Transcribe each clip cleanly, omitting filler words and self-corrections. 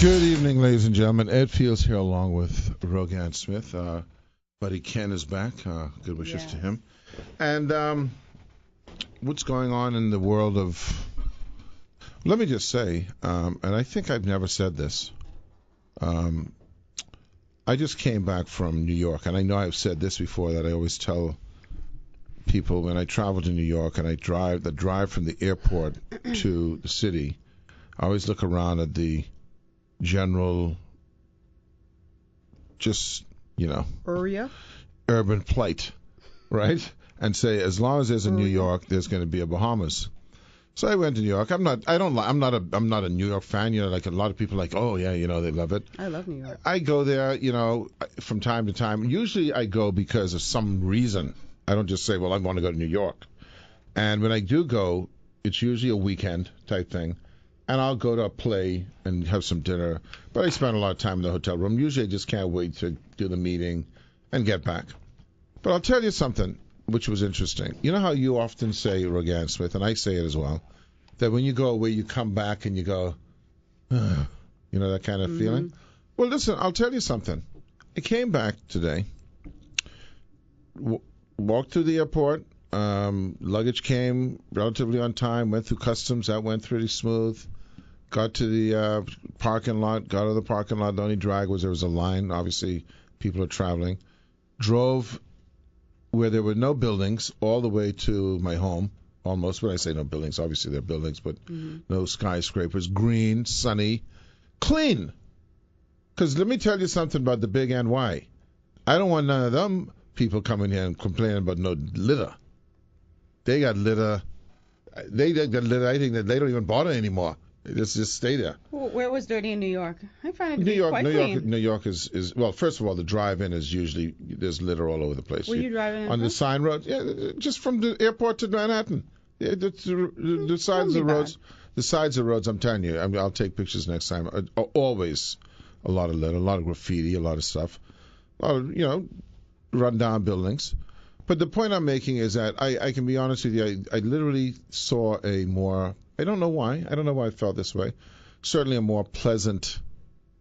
Good evening, ladies and gentlemen. Ed Fields here along with Rogan Smith. Buddy Ken is back. Good wishes to him. And what's going on in the world of... Let me just say, and I think I've never said this. I just came back from New York, and I know I've said this before, that I always tell people when I travel to New York and I drive from the airport to the city, I always look around at the general, just, urban plight, right? And say, as long as there's a New York, there's going to be a Bahamas. So I went to New York. I'm not a New York fan. Like a lot of people, like, oh yeah, they love it. I love New York. I go there, from time to time. Usually I go because of some reason. I don't just say, well, I want to go to New York. And when I do go, it's usually a weekend type thing. And I'll go to a play and have some dinner. But I spend a lot of time in the hotel room. Usually I just can't wait to do the meeting and get back. But I'll tell you something which was interesting. You know how you often say, Rogan Smith, and I say it as well, that when you go away, you come back and you go, that kind of feeling? Well, listen, I'll tell you something. I came back today, walked through the airport. Luggage came relatively on time, went through customs. That went pretty smooth. Got to the parking lot, got out of the parking lot. The only drag was there was a line. Obviously, people are traveling. Drove where there were no buildings all the way to my home, almost. When I say no buildings, obviously there are buildings, but no skyscrapers. Green, sunny, clean. Because let me tell you something about the big NY. I don't want none of them people coming here and complaining about no litter. They got litter. They got litter. I think that they don't even bother anymore. They just stay there. Well, where was dirty in New York? I find it to be quite clean. New York is well. First of all, the drive-in is usually there's litter all over the place. Were you driving on the sign road? Yeah, just from the airport to Manhattan. Yeah, the sides of the roads. The sides of the roads. I'm telling you. I'll take pictures next time. Always a lot of litter, a lot of graffiti, a lot of stuff. A lot of, run down buildings. But the point I'm making is that I can be honest with you. I literally saw a more, I don't know why I felt this way, certainly a more pleasant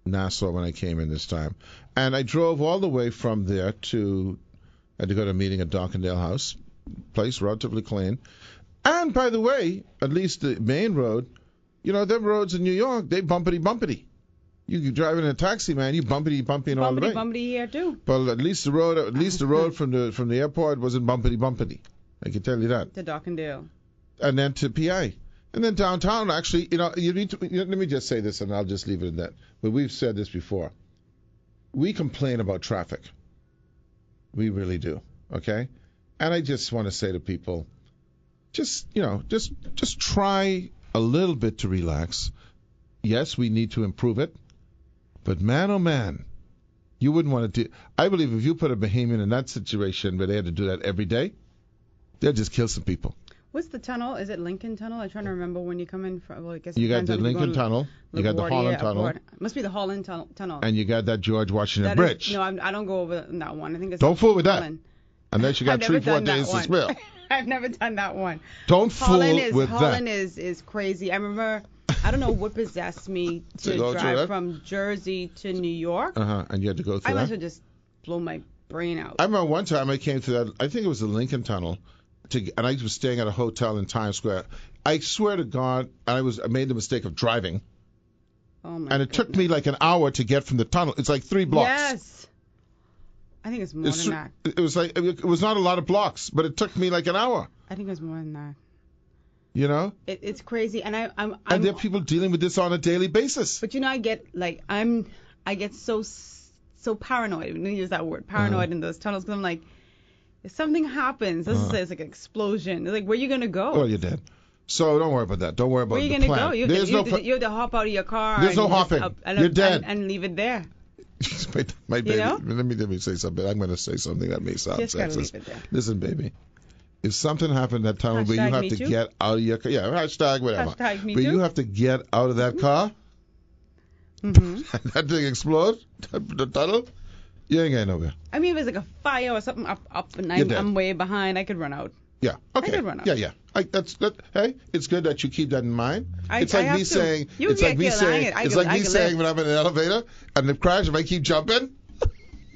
Nassau when I came in this time. And I drove all the way from there I had to go to a meeting at Dockendale House, place relatively clean. And by the way, at least the main road, them roads in New York, they bumpity. You drive in a taxi, man. You bumpity all the way. Bumpity here too. But at least the road from the airport wasn't bumpity. I can tell you that. To Dockendale. And then to PI, and then downtown. Actually, you need to. Let me just say this, and I'll just leave it at that. But we've said this before. We complain about traffic. We really do. Okay. And I just want to say to people, just try a little bit to relax. Yes, we need to improve it. But man, oh man, you wouldn't want to do... I believe if you put a Bahamian in that situation where they had to do that every day, they'll just kill some people. What's the tunnel? Is it Lincoln Tunnel? I'm trying to remember when you come in from... Well, I guess you got the Lincoln Tunnel. You got the Holland Tunnel. It must be the Holland Tunnel. And you got that George Washington Bridge. No, I don't go over that one. I think it's... Don't fool with Holland. That. Unless you got 3-4 days to spare. I've never done that one. Don't fool with that. Holland is crazy. I remember... I don't know what possessed me to drive from Jersey to New York. And you had to go through I that? might as well just blow my brain out. I remember one time I came through that, I think it was the Lincoln Tunnel, and I was staying at a hotel in Times Square. I swear to God, I made the mistake of driving. Oh my And it took me like an hour to get from the tunnel. It's like 3 blocks. Yes. I think it's more than that. It was like, it was not a lot of blocks, but it took me like an hour. I think it was more than that. It's crazy, and and there are people dealing with this on a daily basis. But I get so paranoid. When you use that word, paranoid in those tunnels, because I'm like, if something happens, let's say it's like an explosion. It's like, where are you gonna go? Oh, you're dead. So don't worry about that. Don't worry about the plan. Where are you gonna go? You have to hop out of your car. There's no hopping. You're dead. And leave it there. My baby. Let me say something. I'm going to say something that may sound sexist. Gotta leave it there. Listen, baby. If something happened in that tunnel where you have to get out of your car, hashtag whatever. Hashtag me but too. You have to get out of that car, that thing explodes, the tunnel, you ain't getting nowhere. I mean, if it's like a fire or something up and I'm way behind, I could run out. Yeah. Okay. I did run up. Yeah. Hey, it's good that you keep that in mind. It's like me saying. You It's get like me killed. saying. I It's can- like I me can saying live. when I'm in an elevator and if crash, if I keep jumping,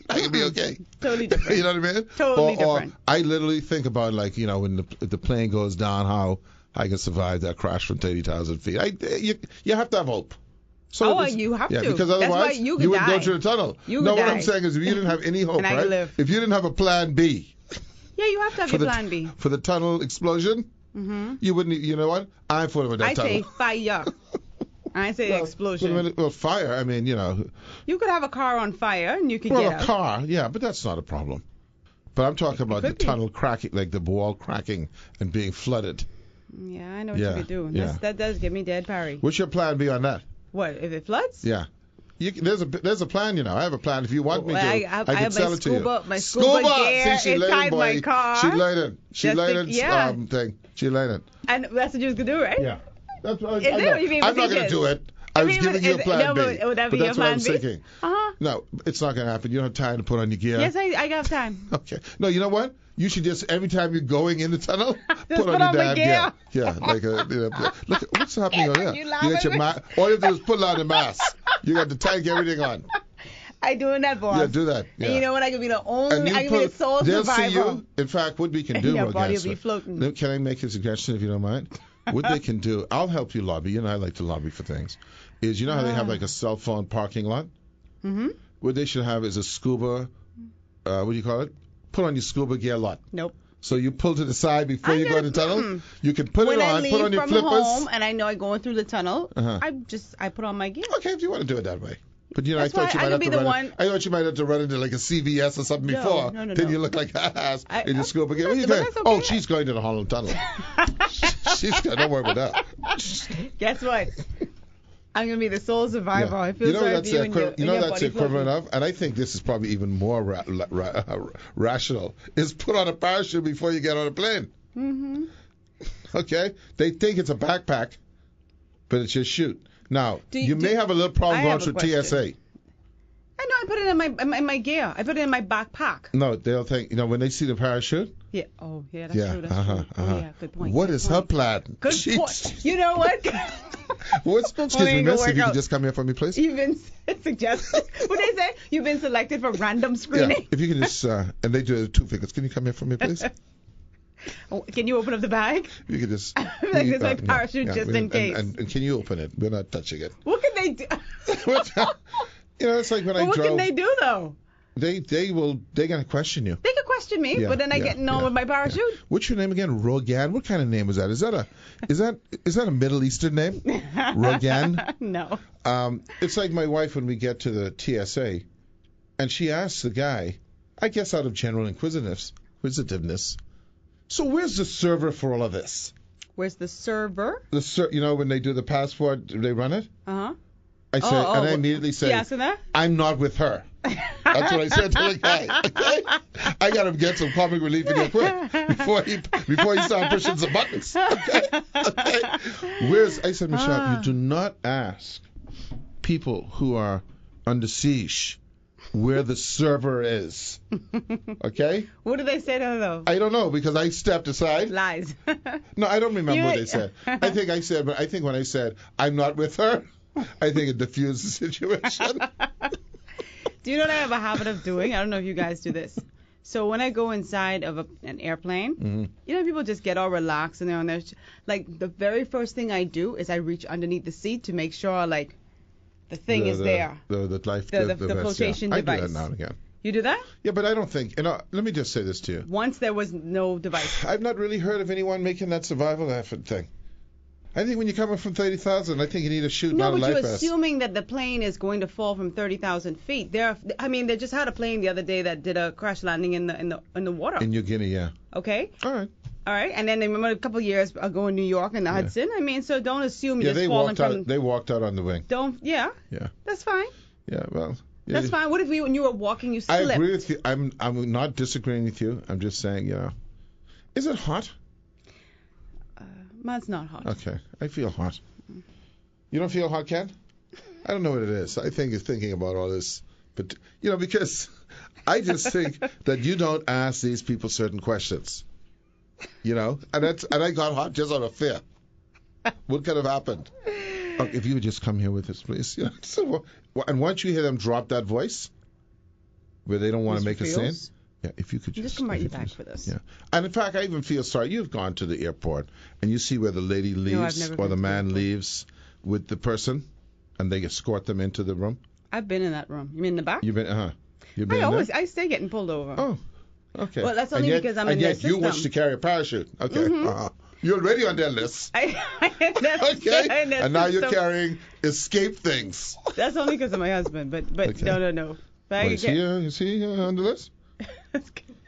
I can be okay. Totally different. You know what I mean? Totally or different. I literally think about like when the plane goes down, how I can survive that crash from 30,000 feet. You have to have hope. So Oh, it's- you have yeah, to. because That's otherwise why you could would die. go through the tunnel. You no, could what I'm die. saying is if you didn't have any hope, And I right? could live. If you didn't have a plan B Yeah, you have to have for your the plan B. for the tunnel explosion, you wouldn't. You know what? I'm for that I tunnel. say fire. I say Well, explosion. Well, fire. I mean, You could have a car on fire and you could well, get a out. car, yeah, but that's not a problem. But I'm talking about the could be. tunnel cracking, like the wall cracking and being flooded. Yeah, I know what Yeah, you could do. yeah. That does give me dead Parry. What's your plan B on that? What, if it floods? Yeah. There's a plan, I have a plan. If you want me to, Well, I can have sell my it to you. scuba- my scuba gear See, she inside learned, boy. my car. She learned it. She Just learned think- yeah. thing. She learned it. And that's what you could do, right? Yeah. That's what Is it? You mean I'm not going to because- do it. I was mean, giving you a is- plan no, B. but would that be but your that's what I plan was B? thinking. Uh-huh. No, it's not going to happen. You don't have time to put on your gear. Yes, I have time. Okay. No, you know what? You should just every time you're going in the tunnel, Just put on your my damn gear. Yeah, like look, what's happening over there? You You laughing got your all you have to do is put on the mask. You got the tank, everything on. I doing that, boss. Yeah, do that. Yeah. And you know what? I could be the And only, you I could be the sole they'll survivor. see you. In fact, what we can do, Your Rogaine, body will be sir, floating. Can I make a suggestion if you don't mind? What they can do, I'll help you lobby. You know I like to lobby for things. Is how they have like a cell phone parking lot? Mm-hmm. What they should have is a scuba, what do you call it? Put on your scuba gear lot. Nope. So you pull to the side before you go in the tunnel. You can put When it I on, leave put on your from flippers. home and I know I'm going through the tunnel, Uh-huh. I put on my gear. Okay, if you want to do it that way. But That's I thought why you I might could have be to the run. one- I thought you might have to run into like a CVS or something No, before. no, Then no. you look like ass I- in your scuba gear. but Where you that's going? okay. Oh, she's going to the Holland Tunnel. Don't worry about that. Guess what? I'm gonna be the sole survivor. Yeah. I feel sorry for you and your, and your that's body the equivalent floating. of, and I think this is probably even more rational, is put on a parachute before you get on a plane. Mm-hmm. Okay? They think it's a backpack, but it's your chute. Now, you may have a little problem I going have a through question. TSA. I know. I put it in my gear. I put it in my backpack. No, they'll think, when they see the parachute. Yeah. Oh, yeah. That's Yeah. true. That's true. Oh, yeah. Good point. What good is point. her plan? Good Jeez. point. You know what? Excuse me, ain't gonna miss, if work you out. could just come here for me, please. You've been suggested. What they say? You've been selected for random Yeah, screening. if you can just, and they do two fingers. Can you come here for me, please? Oh, can you open up the bag? You could just. Like it's like parachute just in case. And can you open it? We're not touching it. What can they do? It's like when I What drove. can they do though? They're gonna question you. They could question me, Yeah, but then I yeah, get on yeah, with my parachute. What's your name again? Rogaine. What kind of name is that? Is that a Middle Eastern name? Rogaine. No. It's like my wife when we get to the TSA, and she asks the guy, I guess out of general inquisitiveness, so where's the server for all of this? Where's the server? When they do the passport, they run it. Uh-huh. I say, and I immediately say, You asking that? I'm not with her. That's what I said to the guy. Okay? I got him get some comic relief in here quick before he started pushing some buttons. Okay. I said, Michelle, you do not ask people who are under siege where the server is. Okay? What did they say to her though? I don't know because I stepped aside. Lies. No, I don't remember what they said. I think when I said I'm not with her, I think it diffused the situation. Do you know what I have a habit of doing? I don't know if you guys do this. So when I go inside of an airplane, people just get all relaxed and they're on their like the very first thing I do is I reach underneath the seat to make sure like the thing is there. The flotation device. I do that now and again. You do that? Yeah, but I don't think. Let me just say this to you. Once there was no device. I've not really heard of anyone making that survival effort thing. I think when you're coming from 30,000, I think you need a chute, not a No, but life you're vest. assuming that the plane is going to fall from 30,000 feet. They just had a plane the other day that did a crash landing in the water. In New Guinea, yeah. Okay. All right. And then remember a couple of years ago in New York in the Hudson. I mean, so don't assume Yeah, you're just falling from. They walked out on the wing. Yeah. Yeah. That's fine. Yeah, well. Yeah, That's fine. What if when you were walking, you I slipped? agree with you. I'm not disagreeing with you. I'm just saying, is it hot? Mine's not hot. Okay, I feel hot. You don't feel hot, Ken? I don't know what it is. I think you're thinking about all this, but because I just think that you don't ask these people certain questions. You know, and I got hot just out of fear. What could have happened? If you would just come here with us, please. You know, so, and once you hear them drop that voice, where they don't want to make a scene, yeah, if you could just come right back with us. Yeah, and in fact, I even feel sorry. You've gone to the airport and you see where the lady leaves or the man leaves with the person, and they escort them into the room. I've been in that room. You mean in the back? You've been, You've been I stay getting pulled over. Oh, okay. Well, that's only because I'm in their system. And yet you wish to carry a parachute. Okay. Mm-hmm. You're already on their list. Okay. And now you're carrying escape things. That's only because of my husband, but okay. No. Is he on the list?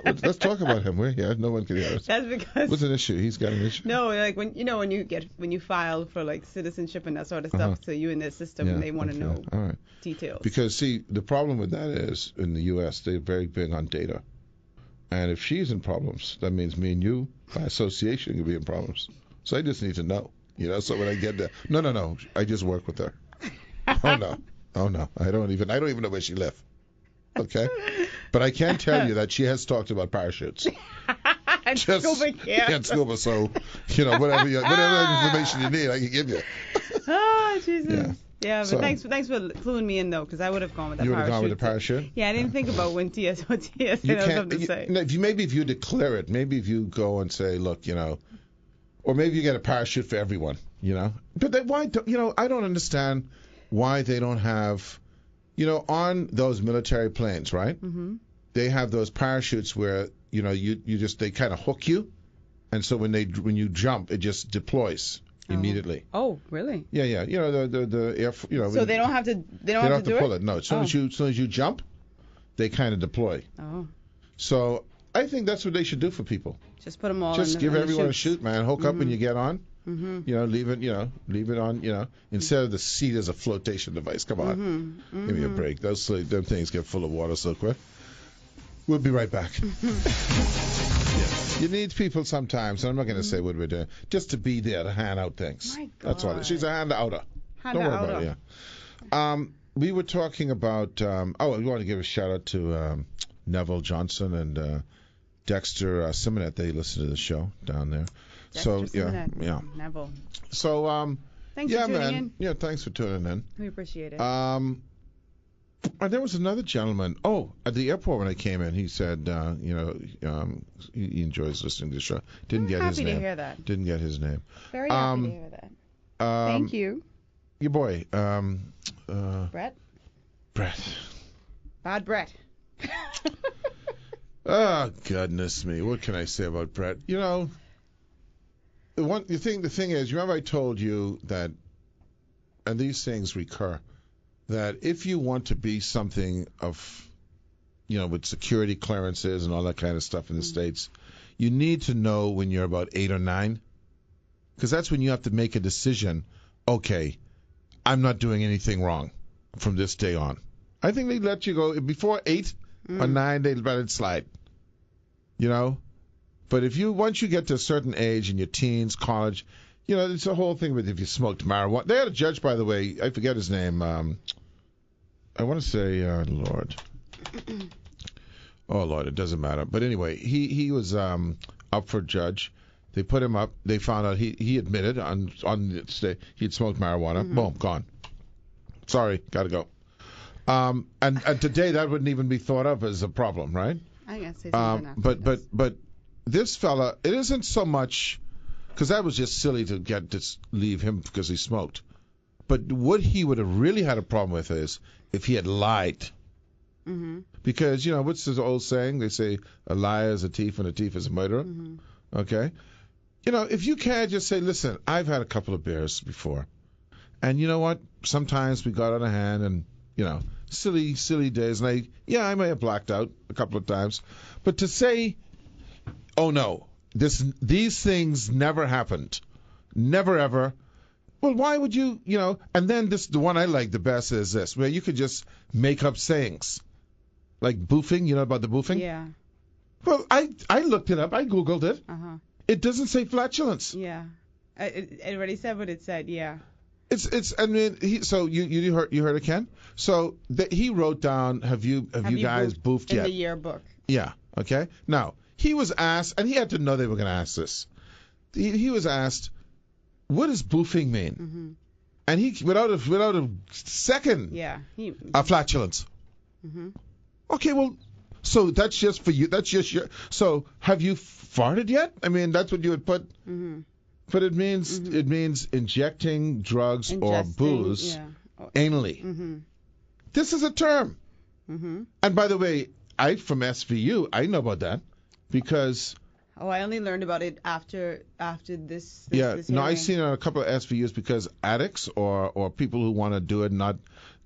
Let's talk about him. We're here. No one can hear us. That's because. What's an issue? He's got an issue. No, like when you file for like citizenship and that sort of stuff, so you're in their system and they want to know details. Because see, the problem with that is in the U.S. they're very big on data, and if she's in problems, that means me and you by association could be in problems. So I just need to know, you know. So when I get there, no, I just work with her. Oh no, I don't even know where she lives. Okay, but I can tell you that she has talked about parachutes. and scuba gear. And scuba, so you know whatever information you need, I can give you. Oh Jesus. Yeah, but thanks for cluing me in though, because I would have gone with that parachute. You would have gone with the parachute? Yeah, I didn't think about when TSA knows something to say. Maybe if you declare it, maybe if you go and say, look, you know, or maybe you get a parachute for everyone, you know. But why? I don't understand why they don't have. You know, on those military planes, right? Mm-hmm. They have those parachutes where, you know, they kind of hook you, and so when you jump, it just deploys immediately. Oh, really? Yeah. You know the air. You know. So they don't have to. They don't have to pull it. No. As soon as you jump, they kind of deploy. Oh. So I think that's what they should do for people. Just put them all. Just give everyone a chute, man. Hook up when you get on. Mm-hmm. You know, leave it on. You know, instead of the seat as a flotation device. Come on, mm-hmm. Give me a break. Them things get full of water so quick. We'll be right back. You need people sometimes, and I'm not going to say what we're doing, just to be there to hand out things. My God. That's all. She's a hand-outer. Don't worry about it. Yeah. We were talking about. We want to give a shout out to Neville Johnson and Dexter Simonet. They listen to the show down there. So yeah. Neville. So thanks for tuning in. Yeah, thanks for tuning in. We appreciate it. And there was another gentleman. Oh, at the airport when I came in, he said, he enjoys listening to the show. Didn't get his name. Happy to hear that. Didn't get his name. Very happy to hear that. Thank you. Your boy. Brett. Bad Brett. Oh goodness me! What can I say about Brett? You know. The thing is, remember I told you that, and these things recur, that if you want to be something of, you know, with security clearances and all that kind of stuff in the States, you need to know when you're about 8 or 9, because that's when you have to make a decision. Okay, I'm not doing anything wrong from this day on. I think they let you go before 8 or 9. They let it slide. You know. But once you get to a certain age in your teens, college, you know, it's a whole thing with if you smoked marijuana. They had a judge, by the way, I forget his name. I want to say, Lord. Oh, Lord, it doesn't matter. But anyway, he was up for judge. They put him up. They found out he admitted on the state he'd smoked marijuana. Mm-hmm. Boom, gone. Sorry, got to go. And today that wouldn't even be thought of as a problem, right? I guess. But this fella, it isn't so much because that was just silly to leave him because he smoked. But what he would have really had a problem with is if he had lied. Mm-hmm. Because, you know, what's this old saying? They say a liar is a thief and a thief is a murderer. Mm-hmm. Okay? You know, if you can't just say, listen, I've had a couple of beers before. And you know what? Sometimes we got out of hand and, you know, silly days. And I may have blacked out a couple of times. But to say, oh no, these things never happened, never ever. Well, why would you know? And then the one I like the best is this, where you could just make up sayings, like boofing. You know about the boofing? Yeah. Well, I looked it up. I googled it. Uh-huh. It doesn't say flatulence. Yeah. It already said what it said. Yeah. It's. I mean, so you heard it, Ken? So he wrote down. Have you guys boofed yet? In the yearbook. Yeah. Okay. Now. he was asked, and he had to know they were going to ask this. He was asked, what does boofing mean? Mm-hmm. And he, without a second, a flatulence. Mm-hmm. Okay, well, so that's just for you. That's just your. So have you farted yet? I mean, that's what you would put. Mm-hmm. But it means injecting drugs or booze anally. Mm-hmm. This is a term. Mm-hmm. And by the way, from SVU, I know about that because. Oh, I only learned about it after this. This No, hearing. I've seen it on a couple of SVUs because addicts or people who want to do it, not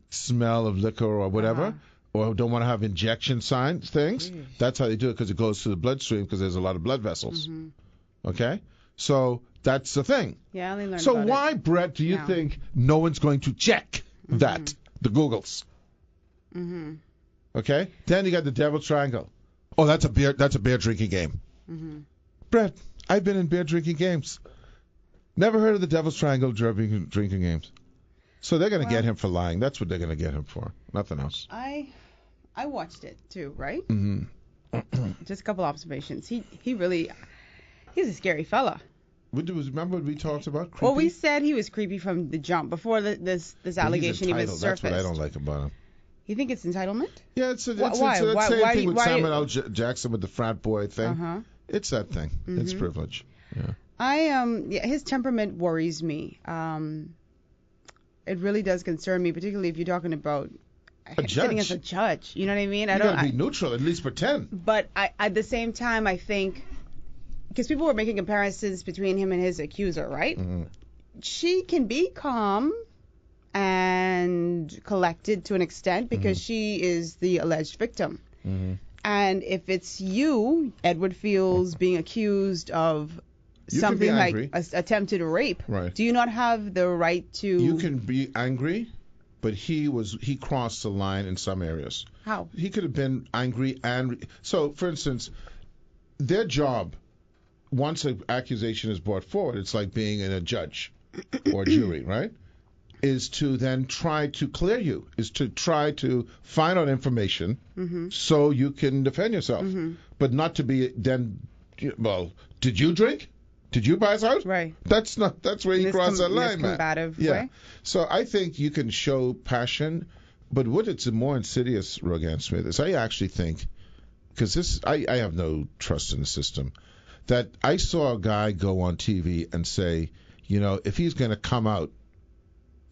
smell of liquor or whatever. Or don't want to have injection things. That's how they do it because it goes to the bloodstream because there's a lot of blood vessels. Mm-hmm. Okay? So that's the thing. Yeah, I only learned so about why, it. Brett, do you think no one's going to check that? The Googles. Mm-hmm. Okay? Then you got the Devil Triangle. Oh, that's a beer drinking game. Mm-hmm. Brett, I've been in beer drinking games. Never heard of the Devil's Triangle drinking games. So they're going to get him for lying. That's what they're going to get him for. Nothing else. I watched it too, right? Mm-hmm. Just a couple observations. He's a scary fella. Remember what we talked about? Creepy? Well, we said he was creepy from the jump before this allegation even surfaced. That's what I don't like about him. You think it's entitlement? Yeah, it's that Why? same thing with Samuel L. Jackson with the frat boy thing. Uh-huh. It's that thing. Mm-hmm. It's privilege. Yeah. His temperament worries me. It really does concern me, particularly if you're talking about sitting as a judge. You know what I mean? You got to be neutral, at least pretend. But at the same time, I think, because people were making comparisons between him and his accuser, right? Mm-hmm. She can be calm and collected to an extent because she is the alleged victim. Mm-hmm. And if it's you, Edward Fields, being accused of something like attempted rape, do you not have the right to... You can be angry, but he crossed the line in some areas. How? He could have been angry and... So, for instance, their job, once an accusation is brought forward, it's like being in a judge or jury, right? Is to then try to clear you, is to try to find out information so you can defend yourself. But not to be then, well, did you drink? Did you pass out? Right. That's where he crossed that line, man. Combative Yeah. way. So I think you can show passion, but what it's more insidious, Rogan Smith, is I actually think, because I have no trust in the system, that I saw a guy go on TV and say, if he's going to come out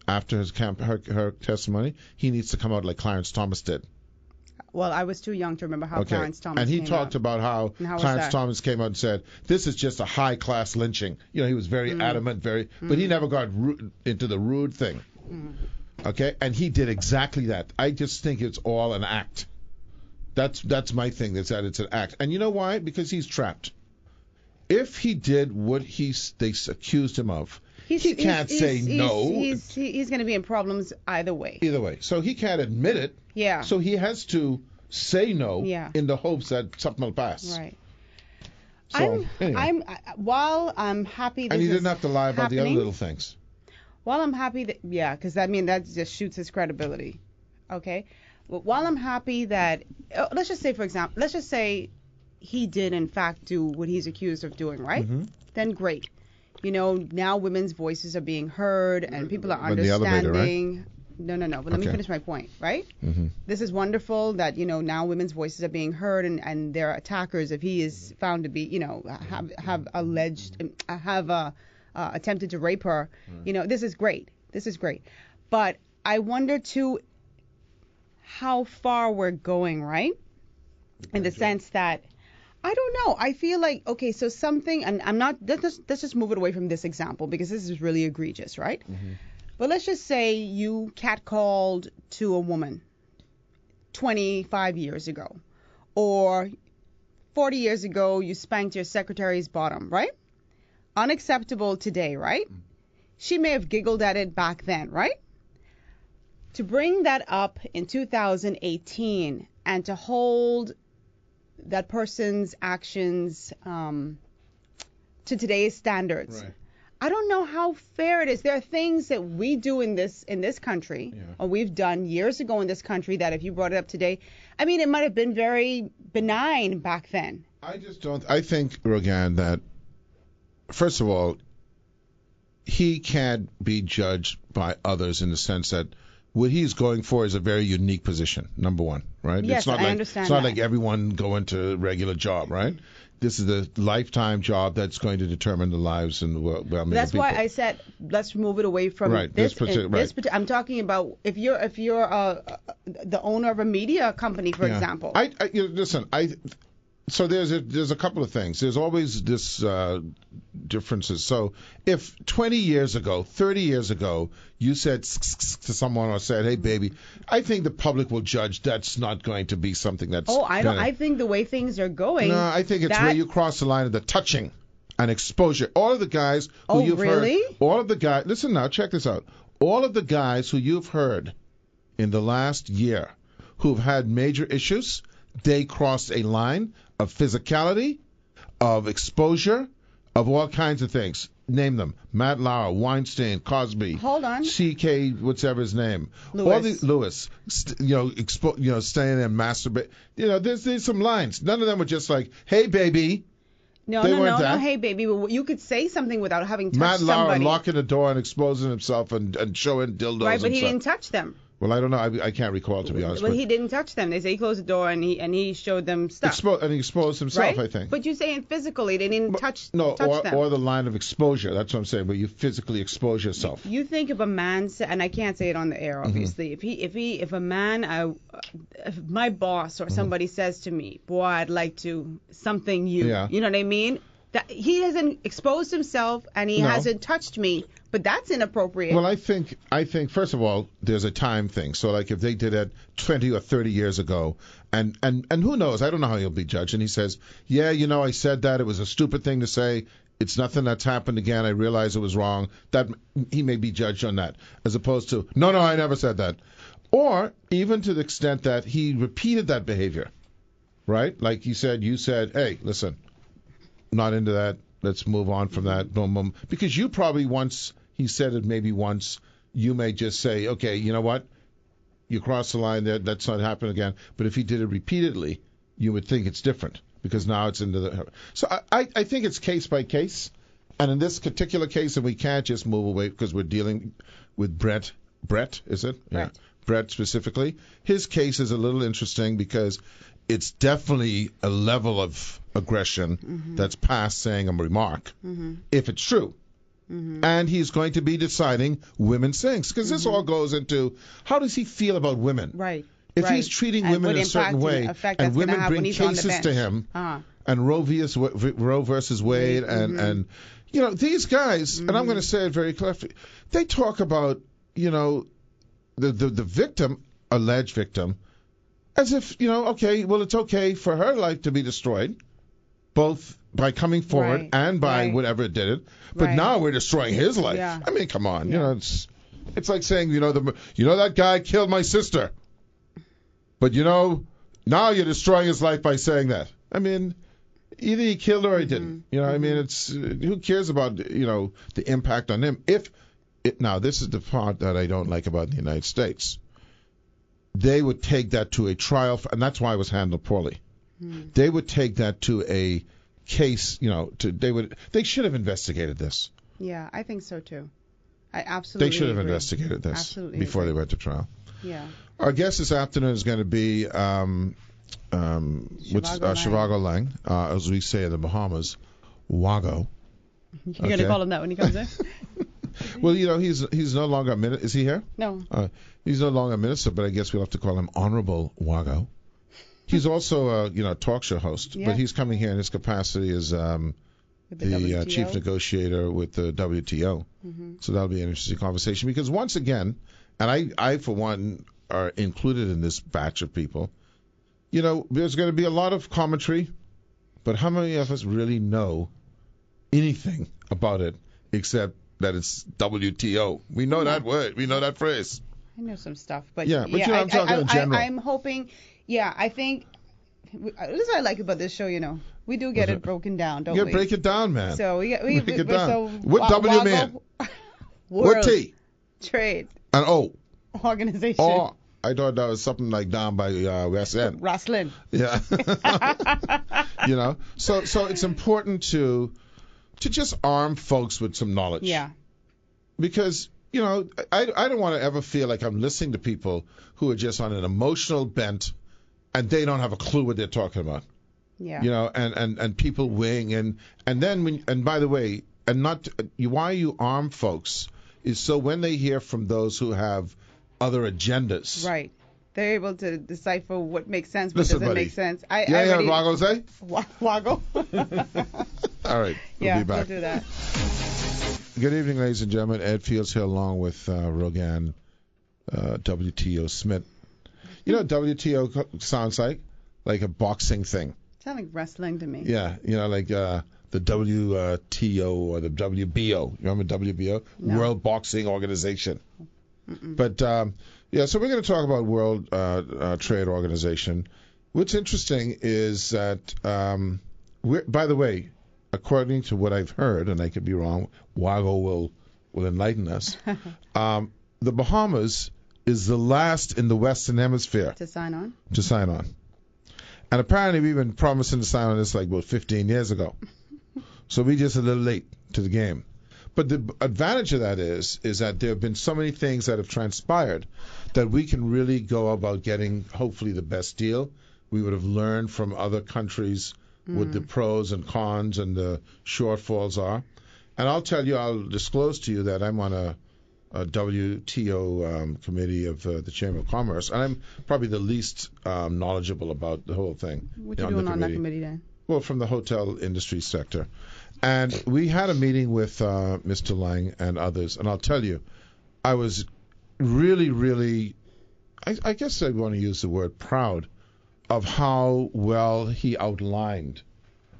after her testimony, he needs to come out like Clarence Thomas did. Well, I was too young to remember how Clarence Thomas and he came talked out. about how Clarence Thomas came out and said, this is just a high-class lynching. He was very adamant, but he never got into the rude thing. Okay? And he did exactly that. I just think it's all an act. That's my thing, that it's an act. And you know why? Because he's trapped. If he did what they accused him of, he can't say no. He's going to be in problems either way. Either way. So he can't admit it. Yeah. So he has to say no in the hopes that something will pass. Right. So, anyway. While I'm happy and he didn't have to lie about the other little things. While I'm happy that, because that just shoots his credibility. Okay? But while I'm happy that, let's just say he did in fact do what he's accused of doing, right? Mm-hmm. Then great. Now women's voices are being heard and people are understanding. The elevator, right? No. But let me finish my point, right? Mm-hmm. This is wonderful that, now women's voices are being heard and their attackers, if he is found to be, have attempted to rape her, this is great. This is great. But I wonder, too, how far we're going, right? In the sense that, I don't know. I feel like, okay, so something, and I'm not, let's just move it away from this example because this is really egregious, right? Mm-hmm. But let's just say you catcalled to a woman 25 years ago, or 40 years ago you spanked your secretary's bottom, right? Unacceptable today, right? She may have giggled at it back then, right? To bring that up in 2018 and to hold that person's actions to today's standards. Right. I don't know how fair it is. There are things that we do in this country, or we've done years ago in this country, that if you brought it up today, I mean, it might have been very benign back then. I just don't. I think, Rogan, that first of all, he can't be judged by others in the sense that what he's going for is a very unique position. Number one, right? Yes, it's not I like, understand It's not that. like everyone going to a regular job, right? This is a lifetime job that's going to determine the lives and well-being That's of people. why I said let's move it away from Right, this. right. I'm talking about if you're the owner of a media company, for example. Listen. So there's a couple of things. There's always this differences. So if 20 years ago, 30 years ago, you said to someone or said, "Hey, baby," I think the public will judge that's not going to be something that's. Oh, I don't. I think the way things are going. No, I think it's where you cross the line of the touching and exposure. All of the guys who you've really? heard. All of the guys. Listen now, check this out. All of the guys who you've heard in the last year who've had major issues, they crossed a line of physicality, of exposure, of all kinds of things. Name them: Matt Lauer, Weinstein, Cosby. Hold on. C.K. whatever his name. Lewis. Lewis. Staying there, masturbate. There's some lines. None of them were just like, "Hey, baby." No. Hey, baby, but you could say something without having touched Matt Lauer somebody. locking the door and exposing himself and showing dildos. Right, but he and didn't touch them. Well, I don't know. I can't recall, to be honest. But he didn't touch them. They say he closed the door and he showed them stuff. And he exposed himself, right? I think. But you're saying physically, they didn't touch them. Or the line of exposure. That's what I'm saying. Where you physically expose yourself. You think of a man, and I can't say it on the air, obviously. If a man, if my boss or somebody says to me, "Boy, I'd like to something you," you know what I mean? That he hasn't exposed himself and he hasn't touched me, but that's inappropriate. Well, I think first of all, there's a time thing. So like if they did it 20 or 30 years ago, and who knows? I don't know how he'll be judged. And he says, "Yeah, I said that. It was a stupid thing to say. It's nothing that's happened again. I realize it was wrong." That he may be judged on that, as opposed to, "No, I never said that," or even to the extent that he repeated that behavior, right? Like you said, "Hey, listen. Not into that. Let's move on from that." Boom, boom. Because you probably he said it maybe once, you may just say, "Okay, you know what? You crossed the line there. That's not happening again." But if he did it repeatedly, you would think it's different because now it's into the. So I think it's case by case. And in this particular case, and we can't just move away because we're dealing with Brett, is it? Brett. Yeah. Brett specifically. His case is a little interesting because it's definitely a level of aggression that's past saying a remark, if it's true. And he's going to be deciding women's things, because this all goes into how does he feel about women. Right. If he's treating women in a certain way, and women bring cases to him, and Roe versus Wade, and these guys, and I'm going to say it very clearly, they talk about the victim, alleged victim, as if, okay, well, it's okay for her life to be destroyed, both by coming forward and by whatever it did it. But now we're destroying his life. Yeah. I mean, come on. It's like saying, that guy killed my sister. But, now you're destroying his life by saying that. I mean, either he killed her or he didn't. I mean, it's who cares about, the impact on him. Now, this is the part that I don't like about the United States. They would take that to a trial, and that's why it was handled poorly. They would take that to a case, they should have investigated this. Yeah, I think so too. I absolutely They should have agree. investigated this before they went to trial. Yeah. Our guest this afternoon is going to be Zhivago Lang, as we say in the Bahamas, Wago. You're going to call him that when he comes in? Well, he's no longer a minister. Is he here? No. He's no longer a minister, but I guess we'll have to call him Honorable Wago. He's also a talk show host, but he's coming here in his capacity as the chief negotiator with the WTO. So that'll be an interesting conversation because once again, and I for one are included in this batch of people, there's going to be a lot of commentary, but how many of us really know anything about it except that it's WTO? We know that word. We know that phrase. I know some stuff, but I'm talking in general. I'm hoping. Yeah, I think this is what I like about this show. We do get it broken down, don't we? Yeah, break it down, man. So we break it down. So what W man? What T? Trade. And O. Organization. Oh, I thought that was something like down by West End. Roslyn. Yeah. You know, so it's important to just arm folks with some knowledge. Yeah. Because you know, I don't want to ever feel like I'm listening to people who are just on an emotional bent and they don't have a clue what they're talking about. Yeah. You know, and people wing and then and by the way, and not why you arm folks is so when they hear from those who have other agendas. Right. They're able to decipher what makes sense, what Listen, doesn't buddy. make sense. Waggle say? Waggle. All right. We'll be back. We'll do that. Good evening, ladies and gentlemen. Ed Fields here along with Rogan WTO Smith. You know what WTO sounds like? Like a boxing thing. Sounds like wrestling to me. Yeah, you know, like the WTO or the WBO. You remember WBO? No. World Boxing Organization. Mm-mm. But, yeah, so we're going to talk about World Trade Organization. What's interesting is that, by the way, according to what I've heard, and I could be wrong, Wago will enlighten us, the Bahamas is the last in the Western Hemisphere To sign on. And apparently we've been promising to sign on this like about 15 years ago. So we just a little late to the game. But the advantage of that is that there have been so many things that have transpired that we can really go about getting hopefully the best deal. We would have learned from other countries what the pros and cons and the shortfalls are. And I'll disclose to you that I'm on a WTO committee of the Chamber of Commerce, and I'm probably the least knowledgeable about the whole thing. What you doing on that committee then? Well, from the hotel industry sector. And we had a meeting with Mr. Lang and others, and I'll tell you, I was really, really, I guess I want to use the word proud of how well he outlined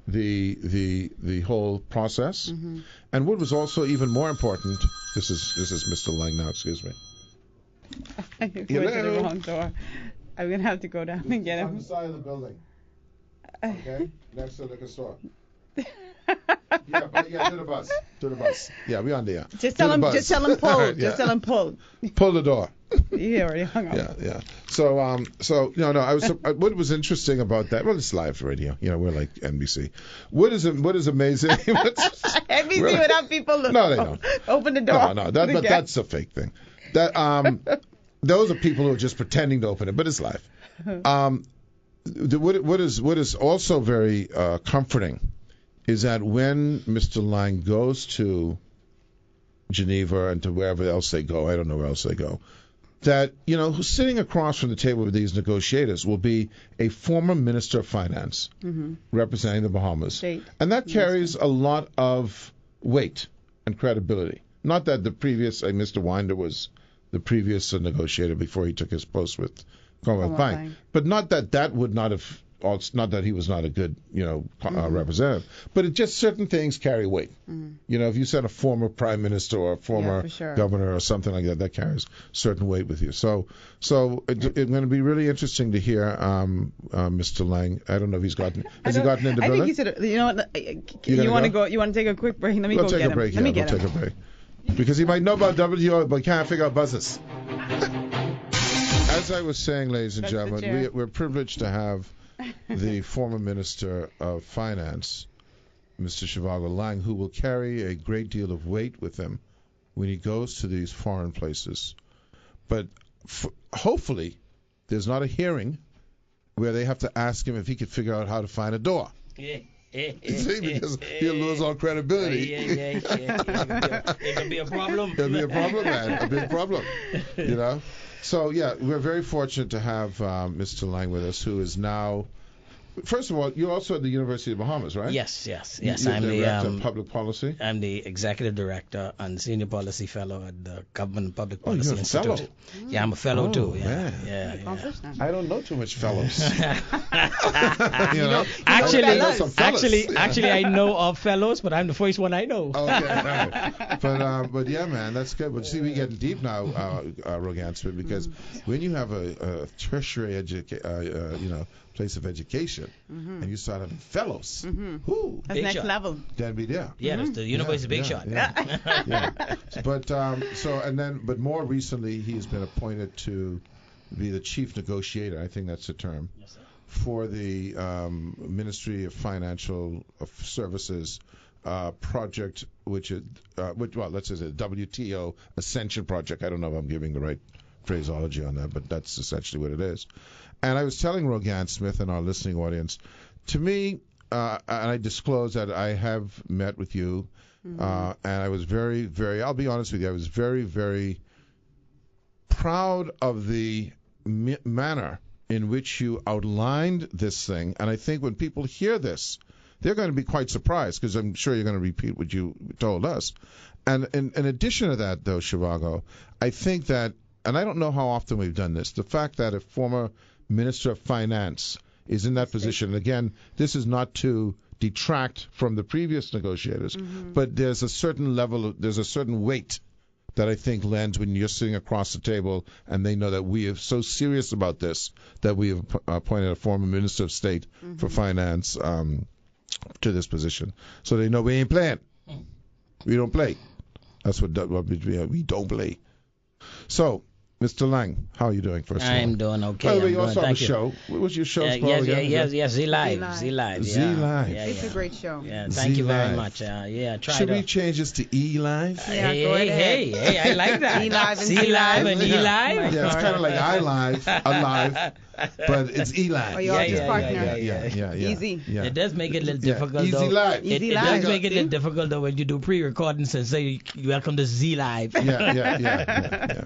the whole process. Mm-hmm. And what was also even more important, this is Mr. Lang now, excuse me. I went to the wrong door. I'm going to have to go down and get him. On the side of the building. Okay? Next to the liquor store. Yeah, to the bus. To the bus. Yeah, we on there. Just tell him pull. Yeah. Just tell him pull. Pull the door. He already hung up. Yeah. So I was what was interesting about that? Well, it's live radio. You know, we're like NBC. What is amazing? NBC would have people look. No, they don't. Open the door. No. But that's a fake thing. That those are people who are just pretending to open it, but it's live. What is also very comforting is that when Mr. Lang goes to Geneva and to wherever else they go, I don't know where else they go, that, you know, who's sitting across from the table with these negotiators will be a former Minister of Finance representing the Bahamas. State. And that carries a lot of weight and credibility. Not that the previous, Mr. Winder was the previous negotiator before he took his post with Commonwealth Bank, but not that would not have, not that he was not a good, representative, but it just certain things carry weight. You know, if you said a former prime minister or a former governor or something like that, that carries certain weight with you. So it's going to be really interesting to hear Mr. Lang. I don't know if he's gotten into building. I think he said, you know what? You want to go? You want to take a quick break? Let me go get him. Let me get him. We'll take a break because he might know about WTO but can't figure out business. As I was saying, ladies and gentlemen, we're privileged to have the former Minister of Finance, Mr. Zhivago Lang, who will carry a great deal of weight with him when he goes to these foreign places. But hopefully, there's not a hearing where they have to ask him if he could figure out how to find a door. See, because he'll lose all credibility. It'll be a problem. It'll be a problem, man. A big problem. You know? So, yeah, we're very fortunate to have Mr. Lang with us, who is now, first of all, you're also at the University of Bahamas, right? Yes. You're I'm the Director of Public Policy? I'm the Executive Director and Senior Policy Fellow at the Government Public Policy you're a Institute. Fellow? Yeah, I'm a fellow too. Yeah. I don't know too much fellows. Actually, I know of fellows, but I'm the first one I know. Okay, right. But yeah, man, that's good. But see, we're getting deep now, Rogan Smith, because when you have a tertiary place of education, and you start having fellows, that's next level. Then be there. Yeah, that's the university big shot. Yeah. But more recently, he's been appointed to be the chief negotiator. I think that's the term. Yes, sir. for the Ministry of Financial Services project, which let's say the WTO Ascension Project. I don't know if I'm giving the right phraseology on that, but that's essentially what it is. And I was telling Rogan Smith and our listening audience, to me, and I disclose that I have met with you, and I was very, very, I'll be honest with you, I was very, very proud of the manner in which you outlined this thing. And I think when people hear this, they're going to be quite surprised, because I'm sure you're going to repeat what you told us. And in addition to that, though, Zhivago, I think that, and I don't know how often we've done this, the fact that a former Minister of Finance is in that position, and again, this is not to detract from the previous negotiators, but there's a certain there's a certain weight that I think lends when you're sitting across the table and they know that we are so serious about this that we have appointed a former Minister of State for Finance to this position. So they know we ain't playing. We don't play. That's what we don't play. So, Mr. Lang, how are you doing, first of all? I'm doing okay. By the way, you also have a show. What was your show's called again? Yes, Z-Live. Z-Live. Z-Live. Yeah, It's a great show. Yeah, thank you very Z-Live. much. Should we change this to E-Live? Yeah, go ahead. Hey, I like that. E-Live and Z-Live and Z-Live. E-Live. Yeah, it's kind of like iLive, alive, but it's E-Live. Or your artist partner. Yeah. Easy. Yeah. It does make it a little difficult, Easy though. Live. It Easy does Live. make it a little difficult, though, when you do pre-recordings and say, welcome to Z-Live. Yeah.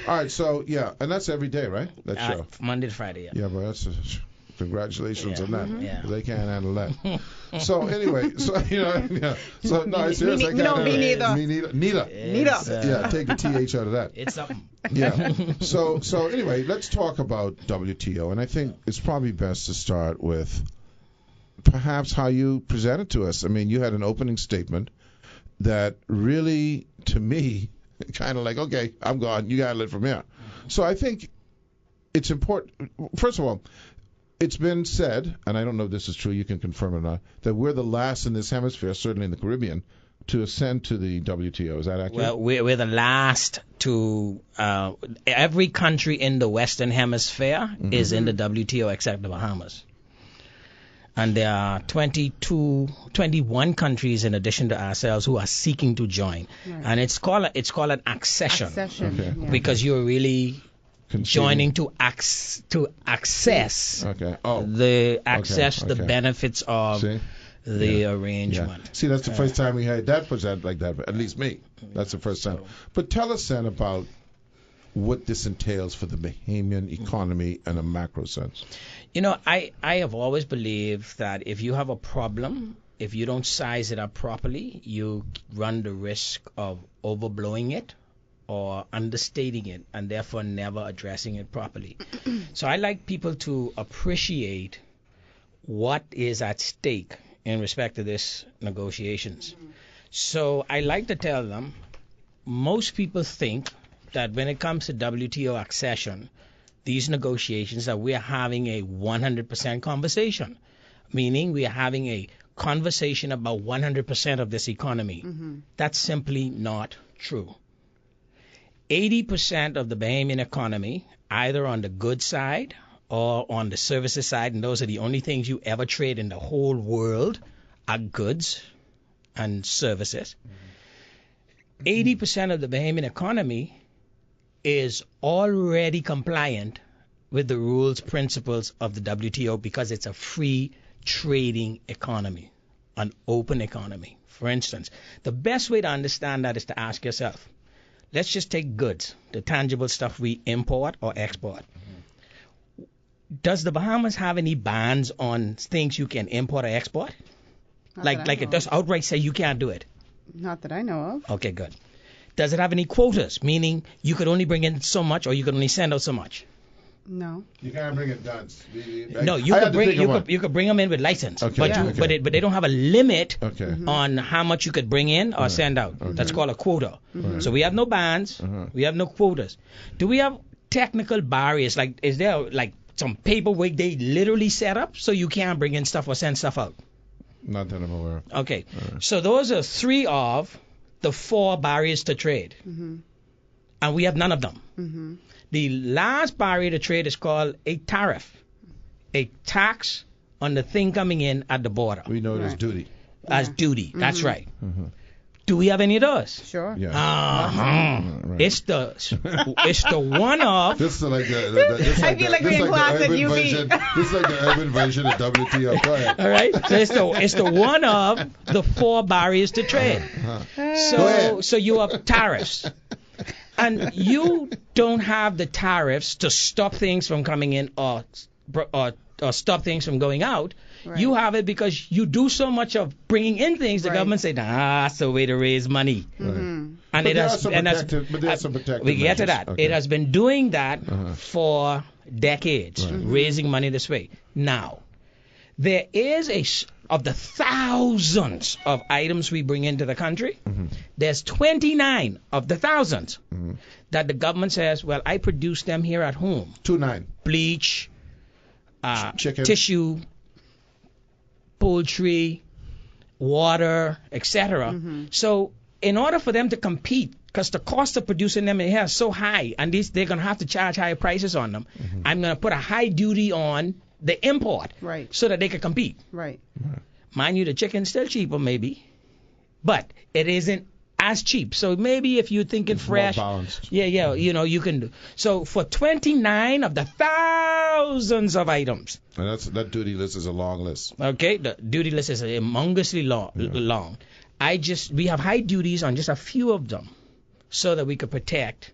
All right, so, and that's every day, right? That show. Monday to Friday, Yeah, but that's congratulations on that. Yeah. They can't handle that. So anyway, So no, seriously, Me neither. Neither. It's, Take the TH out of that. It's something. Yeah. So anyway, let's talk about WTO, and I think it's probably best to start with perhaps how you presented to us. I mean, you had an opening statement that really, to me, kind of like, okay, I'm gone. You got to live from here. So I think it's important. First of all, it's been said, and I don't know if this is true, you can confirm it or not, that we're the last in this hemisphere, certainly in the Caribbean, to ascend to the WTO. Is that accurate? Well, we're the last to. Every country in the Western Hemisphere is in the WTO except the Bahamas. And there are 21 countries in addition to ourselves who are seeking to join. Right. And it's called an accession. Okay. Yeah. Because you're really joining to access the benefits of the arrangement. See, that's the first time we had that presented like that, at least me. That's the first time. But tell us then about what this entails for the Bahamian economy in a macro sense. You know, I have always believed that if you have a problem, if you don't size it up properly, you run the risk of overblowing it or understating it and therefore never addressing it properly. So I like people to appreciate what is at stake in respect to this negotiations. So I like to tell them, most people think that when it comes to WTO accession, these negotiations, that we are having a 100% conversation, meaning we are having a conversation about 100% of this economy. That's simply not true. 80% of the Bahamian economy, either on the goods side or on the services side, and those are the only things you ever trade in the whole world, are goods and services. 80% of the Bahamian economy is already compliant with the rules, principles of the WTO because it's a free trading economy, an open economy. For instance, the best way to understand that is to ask yourself, let's just take goods, the tangible stuff we import or export. Does the Bahamas have any bans on things you can import or export? Like it does outright say you can't do it? Not that I know of. Okay, good. Does it have any quotas, meaning you could only bring in so much or you could only send out so much? No. You can't bring it done. No, you could bring them in with license, but they don't have a limit on how much you could bring in or send out. That's called a quota. So we have no bans, we have no quotas. Do we have technical barriers? Like, is there like some paperwork they literally set up so you can't bring in stuff or send stuff out? Not that I'm aware of. Okay, so those are 3 of the 4 barriers to trade, and we have none of them. The last barrier to trade is called a tariff. a tax on the thing coming in at the border. We know it as duty. As duty. Mm-hmm. That's right. Do we have any of those? Sure. Yeah. Right. It's the one of. This is like the I feel like we're in class at UB. This is like the urban version of WTO. Go ahead. All right. So it's the one of the 4 barriers to trade. So you have tariffs. And you don't have the tariffs to stop things from coming in or stop things from going out. Right. You have it because you do so much of bringing in things. The government say, nah, that's the way to raise money. Right. And But it there has, are some protective we get to measures. that. Okay. It has been doing that for decades, Right. raising money this way. Now, there is of the thousands of items we bring into the country, there's 29 of the thousands that the government says, well, I produce them here at home. 29. Bleach, Chicken. tissue, poultry, water, etc. So in order for them to compete, because the cost of producing them in here is so high, and they're going to have to charge higher prices on them, I'm going to put a high duty on the import so that they can compete. Right. Mind you, the chicken's still cheaper maybe, but it isn't as cheap. So maybe if you're thinking It's fresh, more balanced. yeah, you can do. So for 29 of the thousands of items, And that duty list is a long list. okay, the duty list is humongously long. We have high duties on just a few of them, so that we could protect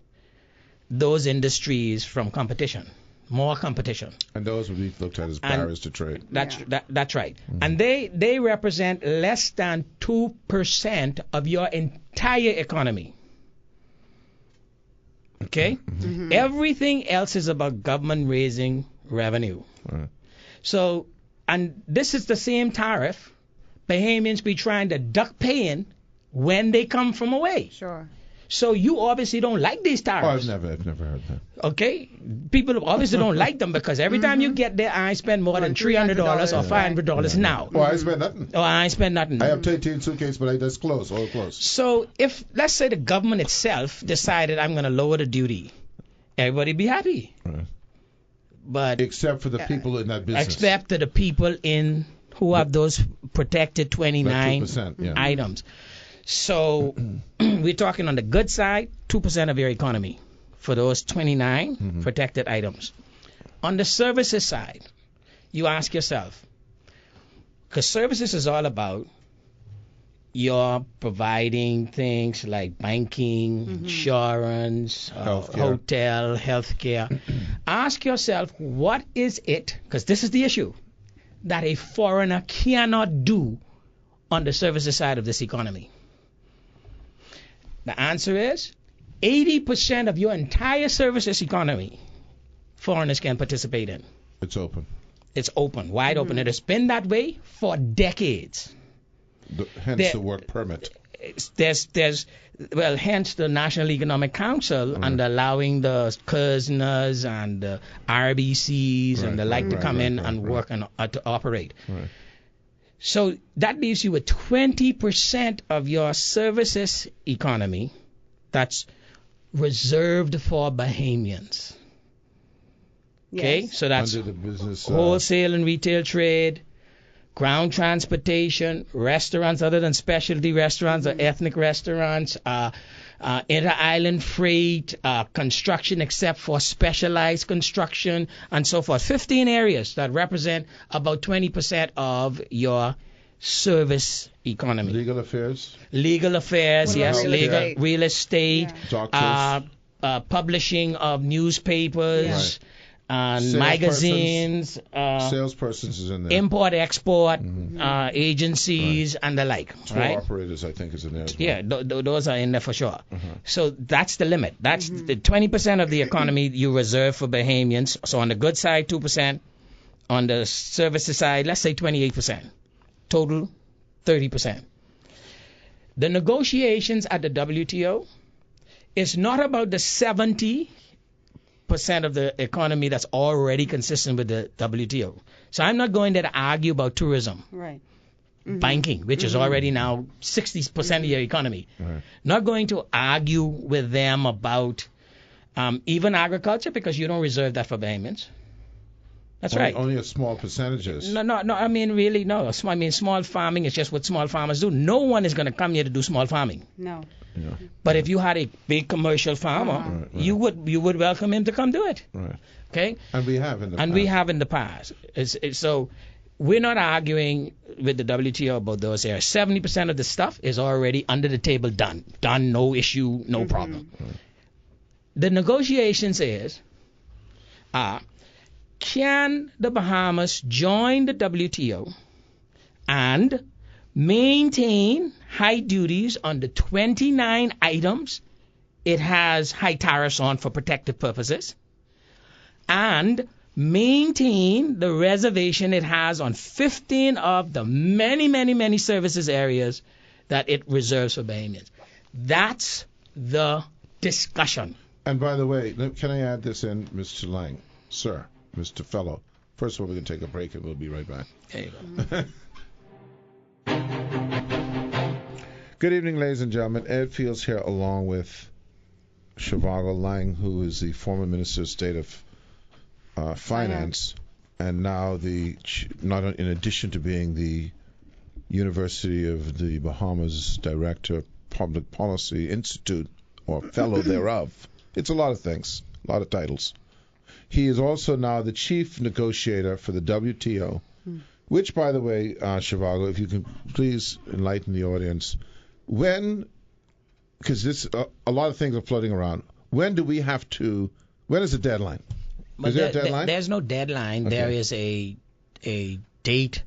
those industries from competition, more competition. And those would be looked at as barriers to trade. That's right. And they represent less than 2% of your entire economy. Okay? Everything else is about government raising revenue. Right. So, and this is the same tariff Bahamians be trying to duck paying when they come from away. Sure. So you obviously don't like these Oh, tariffs. I've never heard that. Okay? People obviously don't like them because every time you get there, I spend more than $300 or $500 now. Oh, I spend nothing. Oh, I spend nothing. I have 13 suitcases, but that's close, all close. So if, let's say the government itself decided I'm going to lower the duty, everybody be happy. Right. But Except for the people in that business. except to the people who have those protected 29 2%, yeah. items. So we're talking on the good side, 2% of your economy for those 29 protected items. On the services side, you ask yourself, because services is all about you're providing things like banking, insurance, hotel, healthcare. Ask yourself, what is it, because this is the issue, that a foreigner cannot do on the services side of this economy? The answer is 80% of your entire services economy, foreigners can participate in. It's open. It's open, wide open. It has been that way for decades. Hence the work permit. Hence the National Economic Council and allowing the Kersners and the RBCs and the like to come in and work and to operate. Right. So that leaves you with 20% of your services economy that's reserved for Bahamians. Okay, Yes. so that's Under the business. wholesale and retail trade, ground transportation, restaurants other than specialty restaurants or ethnic restaurants, inter-island freight, construction except for specialized construction, and so forth. 15 areas that represent about 20% of your service economy. Legal affairs. Legal affairs, What about yes, real legal, estate? real estate, Doctors. publishing of newspapers, and Salespersons. magazines, Salespersons is in there. import export agencies and the like, Tour right? operators, I think, is in there as well. Yeah, those are in there for sure. So that's the limit. That's the 20% of the economy you reserve for Bahamians. So on the good side, 2%. On the services side, let's say 28%. Total, 30%. The negotiations at the WTO is not about the 70% of the economy that's already consistent with the WTO. So I'm not going there to argue about tourism, Right. banking, which is already now 60% of your economy. Right. Not going to argue with them about even agriculture, because you don't reserve that for Bahamians. That's right. Only a small percentages. No. I mean, really, no. Small farming is just what small farmers do. No one is going to come here to do small farming. No. Yeah. But if you had a big commercial farmer, Right. you would welcome him to come do it. Right. Okay. And we have in the And past. we have in the past. So we're not arguing with the WTO about those areas. 70% of the stuff is already under the table done. Done, no issue, no problem. The negotiations is, can the Bahamas join the WTO and maintain high duties on the 29 items it has high tariffs on for protective purposes, and maintain the reservation it has on 15 of the many services areas that it reserves for Bahamians. That's the discussion. And by the way, can I add this in, Mr. Lang? Sir, Mr. Fellow. First of all, we're going to take a break and we'll be right back. There you go. Good evening, ladies and gentlemen. Ed Fields here along with Shivago Lang, who is the former Minister of State of Finance, and now in addition to being the University of the Bahamas Director of Public Policy Institute, or Fellow thereof. It's a lot of things, a lot of titles. He is also now the chief negotiator for the WTO, which, by the way, Shivago, if you can please enlighten the audience, because a lot of things are floating around, when is the deadline? But is there a deadline? There's no deadline. Okay. There is a date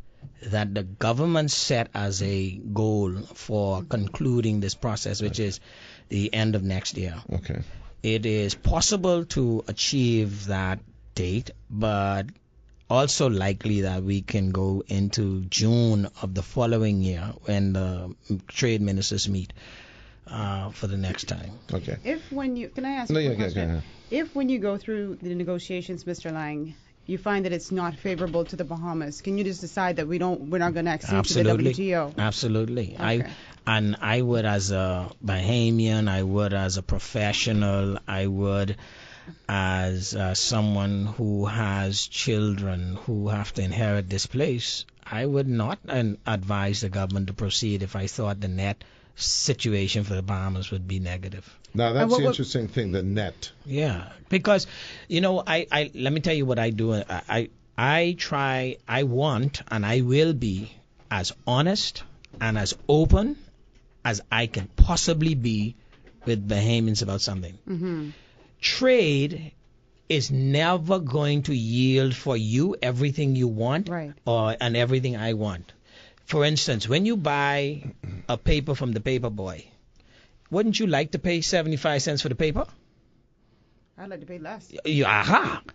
that the government set as a goal for concluding this process, which is the end of next year. Okay. It is possible to achieve that date, but also likely that we can go into June of the following year when the trade ministers meet for the next time. Okay. Can I ask No, you a yeah, question? go ahead. If when you go through the negotiations, Mr. Lang, you find that it's not favorable to the Bahamas, can you just decide that we're not going to accede to the WTO? Absolutely. Okay. I would, as a Bahamian, I would as a professional, I would as someone who has children who have to inherit this place, I would not advise the government to proceed if I thought the net situation for the Bahamas would be negative. Now, that's the interesting thing, the net. Yeah, because, I let me tell you what I do. I want, and I will be as honest and as open as I can possibly be with Bahamians about something. Mm-hmm. Trade is never going to yield for you everything you want, right, and everything I want. For instance, when you buy a paper from the paper boy, wouldn't you like to pay 75 cents for the paper? I'd like to pay less.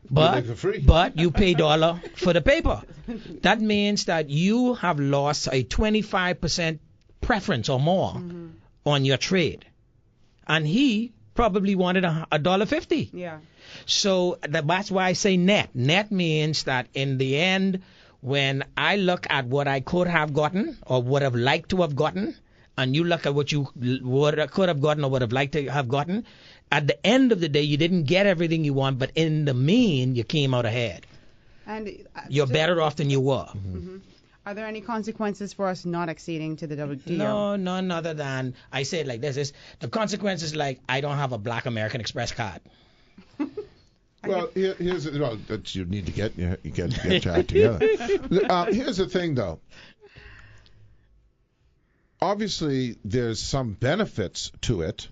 But you pay $1 for the paper. That means that you have lost a 25% preference or more on your trade. And he probably wanted $1.50. Yeah. So that's why I say net. Net means that in the end, when I look at what I could have gotten or would have liked to have gotten, and you look at what you could have gotten or would have liked to have gotten, at the end of the day, you didn't get everything you want, but in the mean, you came out ahead. And you're better off than you were. Mm-hmm. Are there any consequences for us not acceding to the WTO? No, none other than, I say it like this, the consequences like I don't have a Black American Express card. Well, here's that you need to get your act together. Here's the thing, though. Obviously, there's some benefits to it,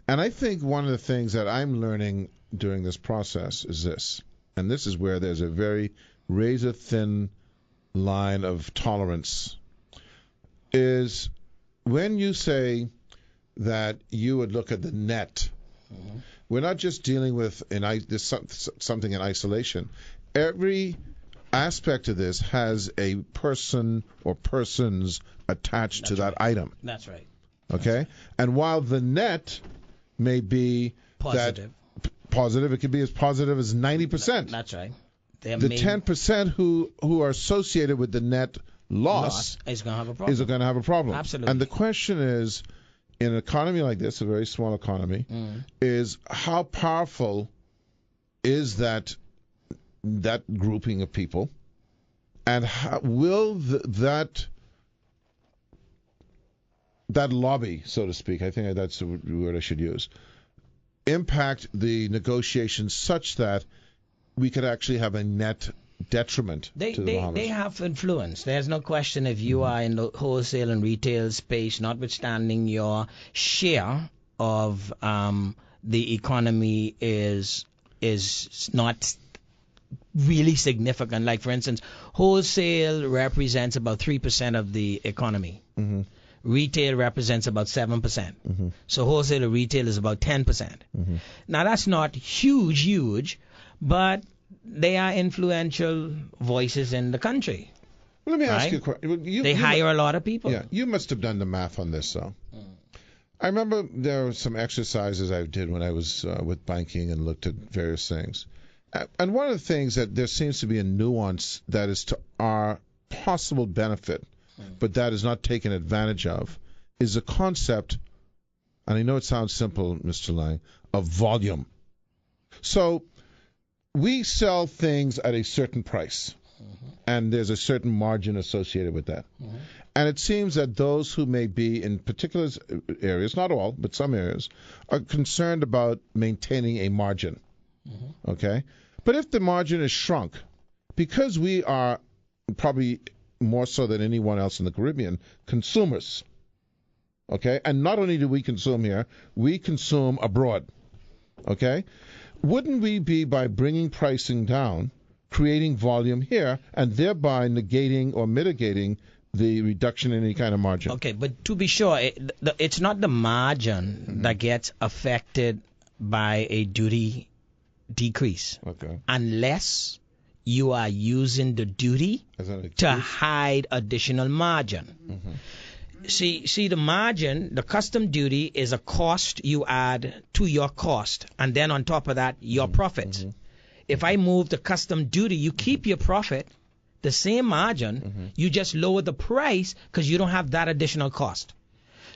and I think one of the things that I'm learning during this process is this, and this is where there's a very razor-thin line of tolerance, is when you say that you would look at the net. We're not just dealing with something in isolation. Every aspect of this has a person or persons attached to that item. That's right. Okay? And while the net may be positive, it could be as positive as 90%. That's right. The 10% who are associated with the net loss is going to have a problem. Absolutely. And the question is, in an economy like this, a very small economy, is how powerful is that that grouping of people, and will that lobby, so to speak, I think that's the word I should use, impact the negotiations such that we could actually have a net detriment to the Bahamas? They have influence. There's no question if you are in the wholesale and retail space, notwithstanding your share of the economy is not really significant. Like, for instance, wholesale represents about 3% of the economy. Mm-hmm. Retail represents about 7%. Mm-hmm. So wholesale and retail is about 10%. Mm-hmm. Now, that's not huge, but they are influential voices in the country. Well, let me ask right? you a question. They hire a lot of people. Yeah, you must have done the math on this, though. I remember there were some exercises I did when I was with banking and looked at various things. And one of the things that there seems to be a nuance that is to our possible benefit, but that is not taken advantage of, is the concept, and I know it sounds simple, Mr. Lang, of volume. So we sell things at a certain price, and there's a certain margin associated with that. And it seems that those who may be in particular areas, not all, but some areas, are concerned about maintaining a margin. Okay? But if the margin is shrunk, because we are probably more so than anyone else in the Caribbean, consumers, okay? And not only do we consume here, we consume abroad, okay? Wouldn't we be, by bringing pricing down, creating volume here, and thereby negating or mitigating the reduction in any kind of margin? Okay, but to be sure, it's not the margin that gets affected by a duty decrease, unless you are using the duty to hide additional margin. See, the margin, the custom duty is a cost you add to your cost, and then on top of that, your profit. If I move the custom duty, you keep your profit, the same margin, you just lower the price because you don't have that additional cost.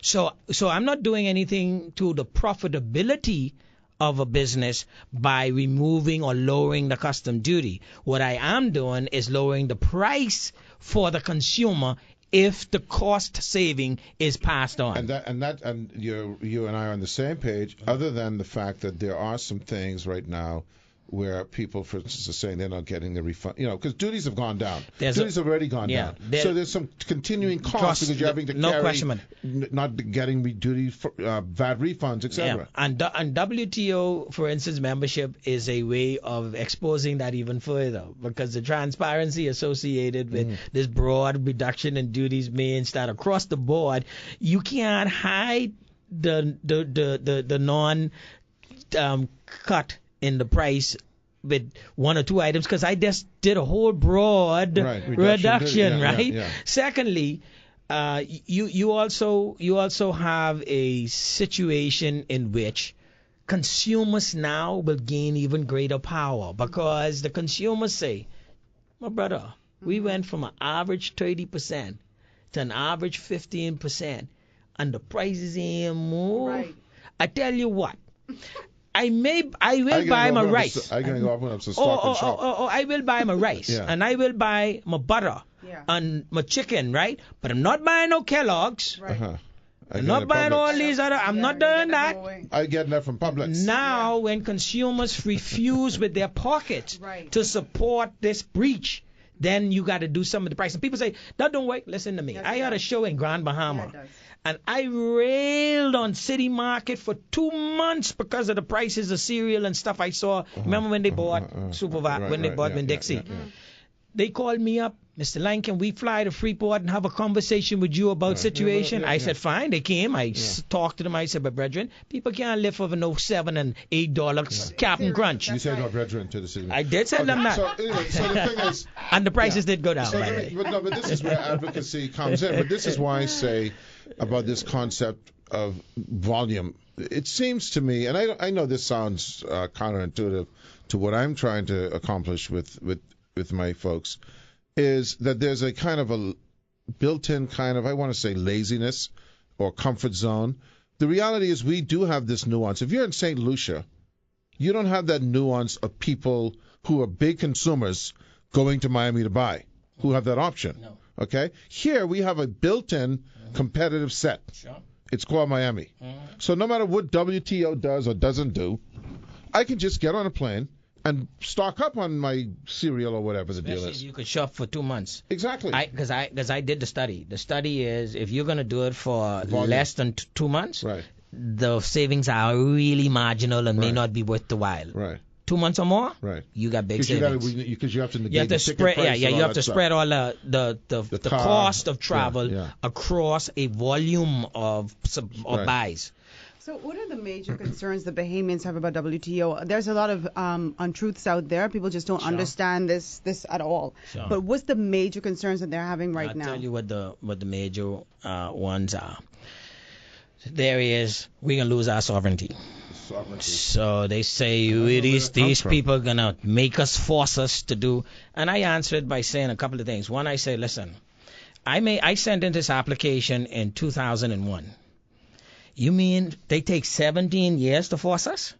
So I'm not doing anything to the profitability of a business by removing or lowering the custom duty. What I am doing is lowering the price for the consumer if the cost saving is passed on. And you and I are on the same page, other than the fact that there are some things right now where people, for instance, are saying they're not getting the refund, because duties have gone down. Duties have already gone down. So there's some continuing costs because you're having to carry, not getting duty VAT refunds, etc. Yeah. And WTO, for instance, membership is a way of exposing that even further, because the transparency associated with this broad reduction in duties means that across the board, you can't hide the non cut in the price with one or two items, because I just did a whole broad reduction, right? Yeah. Secondly, you also have a situation in which consumers now will gain even greater power, because the consumers say, my brother, we went from an average 30% to an average 15%, and the prices ain't more. Right. I tell you what, I will buy my rice. I'm going to go up to Stop and Shop. I will buy my rice, and I will buy my butter and my chicken, right? But I'm not buying no Kellogg's. Right. I'm not buying all these other. I'm not doing that. I get that from Publix. Now, when consumers refuse with their pockets to support this breach, then you got to do some of the price. And people say, no, don't wait. Listen to me. I had a show in Grand Bahama. And I railed on City Market for 2 months because of the prices of cereal and stuff I saw. Remember when they bought Supervac, when they bought Winn-Dixie? They called me up, Mr. Lang, can we fly to Freeport and have a conversation with you about situation? I said, fine. They came. I talked to them. I said, but brethren, people can't live for no $7 and $8 Captain Crunch. You said, brethren, to the city. I did say them that. So the thing is, and the prices did go down. But this is where advocacy comes in. But this is why I say about this concept of volume. It seems to me, and I know this sounds counterintuitive to what I'm trying to accomplish with my folks, is that there's a kind of a built-in kind of, I want to say, laziness or comfort zone. The reality is we do have this nuance. If you're in St. Lucia you don't have that nuance of people who are big consumers going to Miami to buy, who have that option. No. Okay? Here we have a built-in competitive set. Sure. It's called Miami. So no matter what WTO does or doesn't do, I can just get on a plane and stock up on my cereal or whatever the deal Especially is. if you could shop for 2 months. Exactly. Because I did the study. The study is if you're going to do it for Volume. less than 2 months, Right. the savings are really marginal and may Right. not be worth the while. Right. 2 months or more, Right. you got big Because savings. you have to negate You have to the ticket spread, price and you all have that to stuff. spread all the car, cost of travel yeah. across a volume of Right. buys. So what are the major concerns the Bahamians have about WTO? There's a lot of untruths out there. People just don't Sure. understand this at all. Sure. But what's the major concerns that they're having right I'll now? tell you what the major ones are. There is we're gonna lose our sovereignty. So they say these people are gonna make us, force us to do. And I answered by saying a couple of things. One, I say, listen, I sent in this application in 2001. You mean they take 17 years to force us?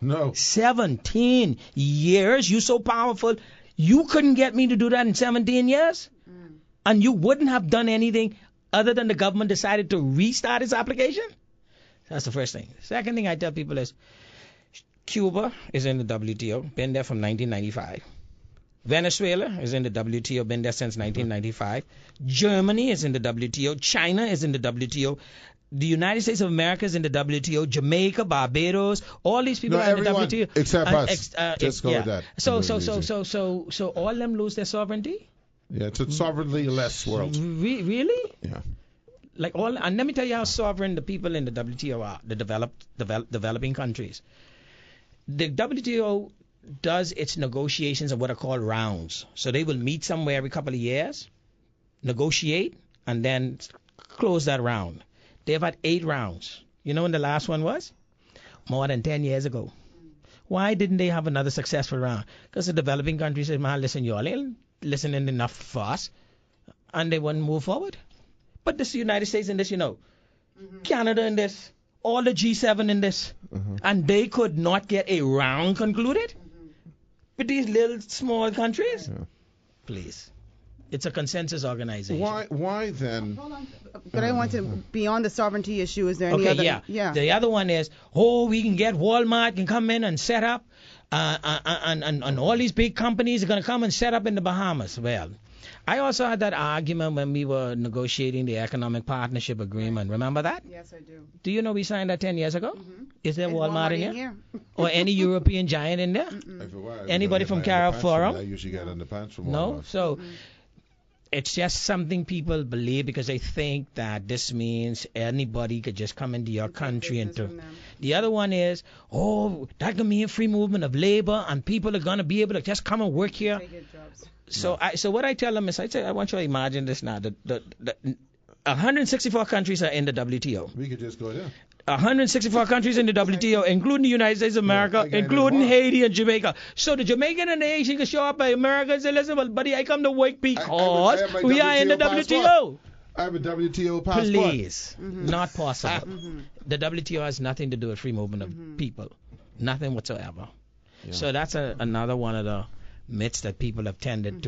No. 17 years? You so powerful, you couldn't get me to do that in 17 years? And you wouldn't have done anything other than the government decided to restart its application? That's the first thing. Second thing I tell people is Cuba is in the WTO, been there from 1995. Venezuela is in the WTO, been there since 1995. Germany is in the WTO. China is in the WTO. The United States of America is in the WTO. Jamaica, Barbados, all these people are in the WTO. Except us. Just go with that. So all them lose their sovereignty? Yeah, it's a sovereignly less world. Really? Yeah. Like all, and let me tell you how sovereign the people in the WTO are, the developing countries. The WTO does its negotiations of what are called rounds. So they will meet somewhere every couple of years, negotiate, and then close that round. They've had 8 rounds. You know when the last one was? More than 10 years ago. Why didn't they have another successful round? Because the developing countries said, man, listen, y'all ain't listening enough for us, and they wouldn't move forward. But this United States in this, Canada in this, all the G7 in this, and they could not get a round concluded with these little small countries? Yeah. Please. It's a consensus organization. Why then? Hold on. But I want to, beyond the sovereignty issue, is there any other? Yeah. The other one is, we can get Walmart can come in and set up, and all these big companies are going to come and set up in the Bahamas. Well, I also had that argument when we were negotiating the economic partnership agreement. Remember that? Yes, I do. Do you know we signed that 10 years ago? Is there Is Walmart in here? here? Or any European giant in there? Anybody from Carib Forum? I usually get underpants from No? Walmart. So it's just something people believe because they think that this means anybody could just come into your country and to. The other one is, that can mean free movement of labor and people are going to be able to just come and work here. So what I tell them is, I want you to imagine this now. The 164 countries are in the WTO. We could just go there. 164 countries in the WTO, including the United States of America, including Haiti and Jamaica. So the Jamaican and the Haitian can show up at America and say, listen, well, buddy, I come to work because we are in the WTO. I have a WTO passport. Please, not possible. The WTO has nothing to do with free movement of people. Nothing whatsoever. Yeah. So that's another one of the myths that people have tended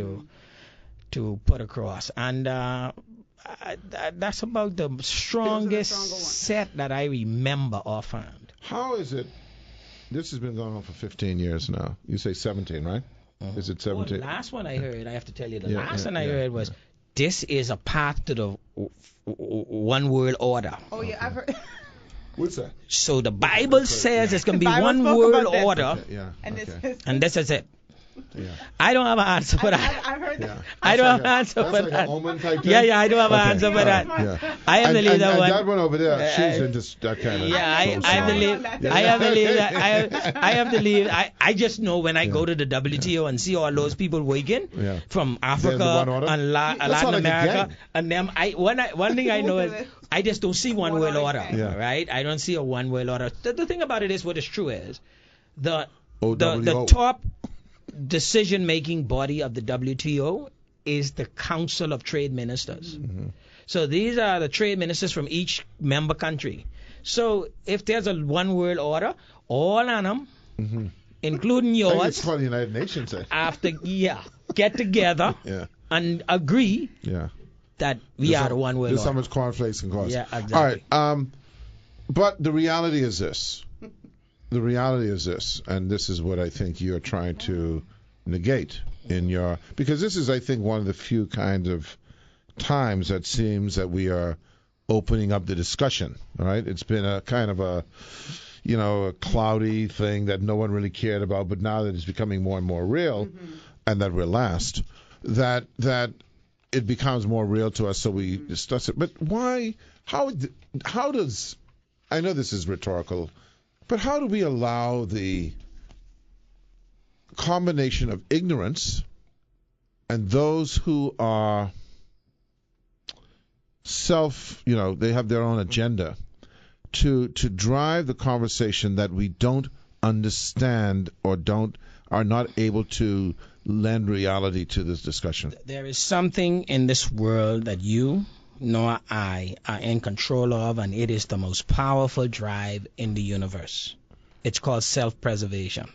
to put across. And that's about the strongest set that I remember offhand. How is it? This has been going on for 15 years now. You say 17, right? Is it 17? The last one I heard, I have to tell you, last one I heard was, this is a path to the one world order. Oh, yeah, I've heard. What's that? So the Bible says it's going to be one world order, and this is it. Yeah. I don't have an answer for that. I've heard that. I don't have an answer for that. An omen type thing? Yeah, I don't have an answer for that. Yeah. I have to leave that one. That one over there, she's into that kind of. Yeah, I have to leave. I have to leave that. I have to leave. I just know when I go to the WTO and see all those people working from Africa and Latin America, and them. One thing I know is I just don't see one world order. Right? I don't see a one world order. The thing about it is, what is true is the top decision-making body of the WTO is the Council of Trade Ministers. So these are the trade ministers from each member country. So if there's a one world order, all of them including It's yours, what the United Nations said. get together Yeah. and agree Yeah. that we are the one way. This is how much cornflakes can cost. Yeah, exactly. All right. But the reality is this. The reality is this, and this is what I think you're trying to negate in your, because this is, I think, one of the few kind of times that seems that we are opening up the discussion. All right. It's been a kind of a cloudy thing that no one really cared about, but now that it's becoming more and more real, and that we're last, that it becomes more real to us, so we discuss it. But why? How does? I know this is rhetorical, but how do we allow the combination of ignorance and those who are they have their own agenda, to drive the conversation that we don't understand or are not able to lend reality to this discussion? There is something in this world that you nor I are in control of, and it is the most powerful drive in the universe. It's called self-preservation.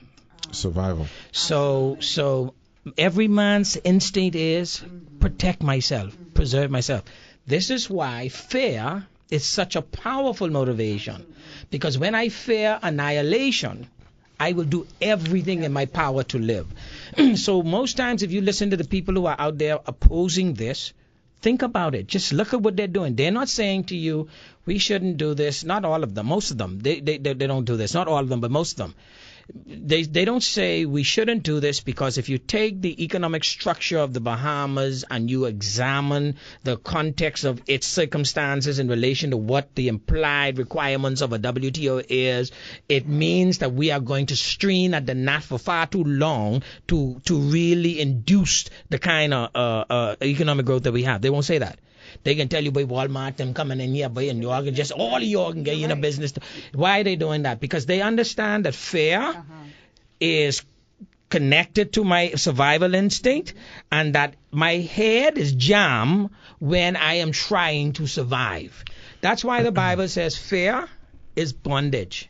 Survival. So every man's instinct is protect myself, preserve myself. This is why fear is such a powerful motivation, because when I fear annihilation, I will do everything in my power to live. So most times if you listen to the people who are out there opposing this, think about it. Just look at what they're doing. They're not saying to you, we shouldn't do this. Not all of them. Most of them. They don't do this. Not all of them, but most of them. They don't say we shouldn't do this, because if you take the economic structure of the Bahamas and you examine the context of its circumstances in relation to what the implied requirements of a WTO is, it means that we are going to strain at the gnat for far too long to really induce the kind of economic growth that we have. They won't say that. They can tell you, boy, Walmart, them coming in here, boy, and you all can just, all of you all can get in a business. Why are they doing that? Because they understand that fear is connected to my survival instinct, and that my head is jammed when I am trying to survive. That's why the Bible says fear is bondage.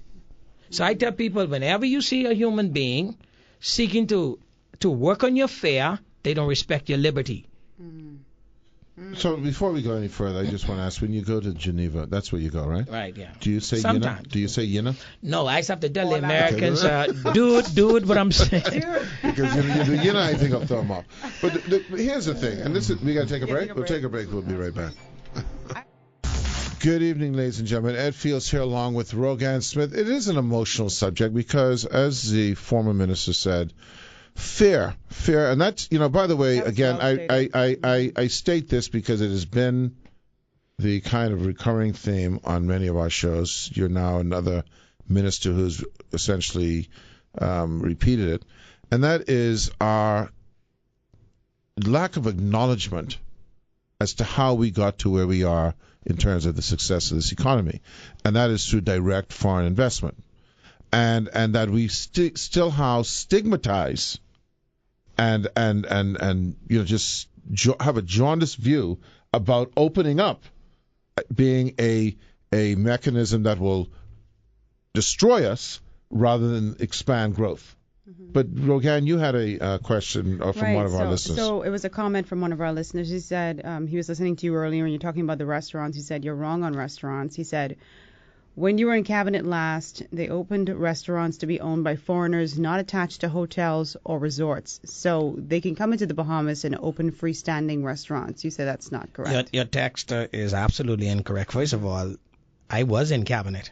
So I tell people, whenever you see a human being seeking to work on your fear, they don't respect your liberty. So before we go any further, I just want to ask, when you go to Geneva, that's where you go, right? Right, yeah. Do you say Sometimes. Yina? Do you say Yina? No, I just have to tell the Americans, dude, what I'm saying. Because you do Yina, I think I'll throw them off. But here's the thing, and we got to take a break? We'll take a break. We'll be right back. Good evening, ladies and gentlemen. Ed Fields here along with Rogan Smith. It is an emotional subject because, as the former minister said, fear, and that's, by the way, again, I state this because it has been the kind of recurring theme on many of our shows. You're now another minister who's essentially repeated it, and that is our lack of acknowledgement as to how we got to where we are in terms of the success of this economy, and that is through direct foreign investment. And that we still stigmatize and just have a jaundiced view about opening up being a mechanism that will destroy us rather than expand growth. But Rogan, you had a question from one of our listeners. So it was a comment from one of our listeners. He said he was listening to you earlier when you're talking about the restaurants. He said you're wrong on restaurants. He said, when you were in cabinet last, they opened restaurants to be owned by foreigners not attached to hotels or resorts. So they can come into the Bahamas and open freestanding restaurants. You said that's not correct. Your text is absolutely incorrect. First of all, I was in cabinet,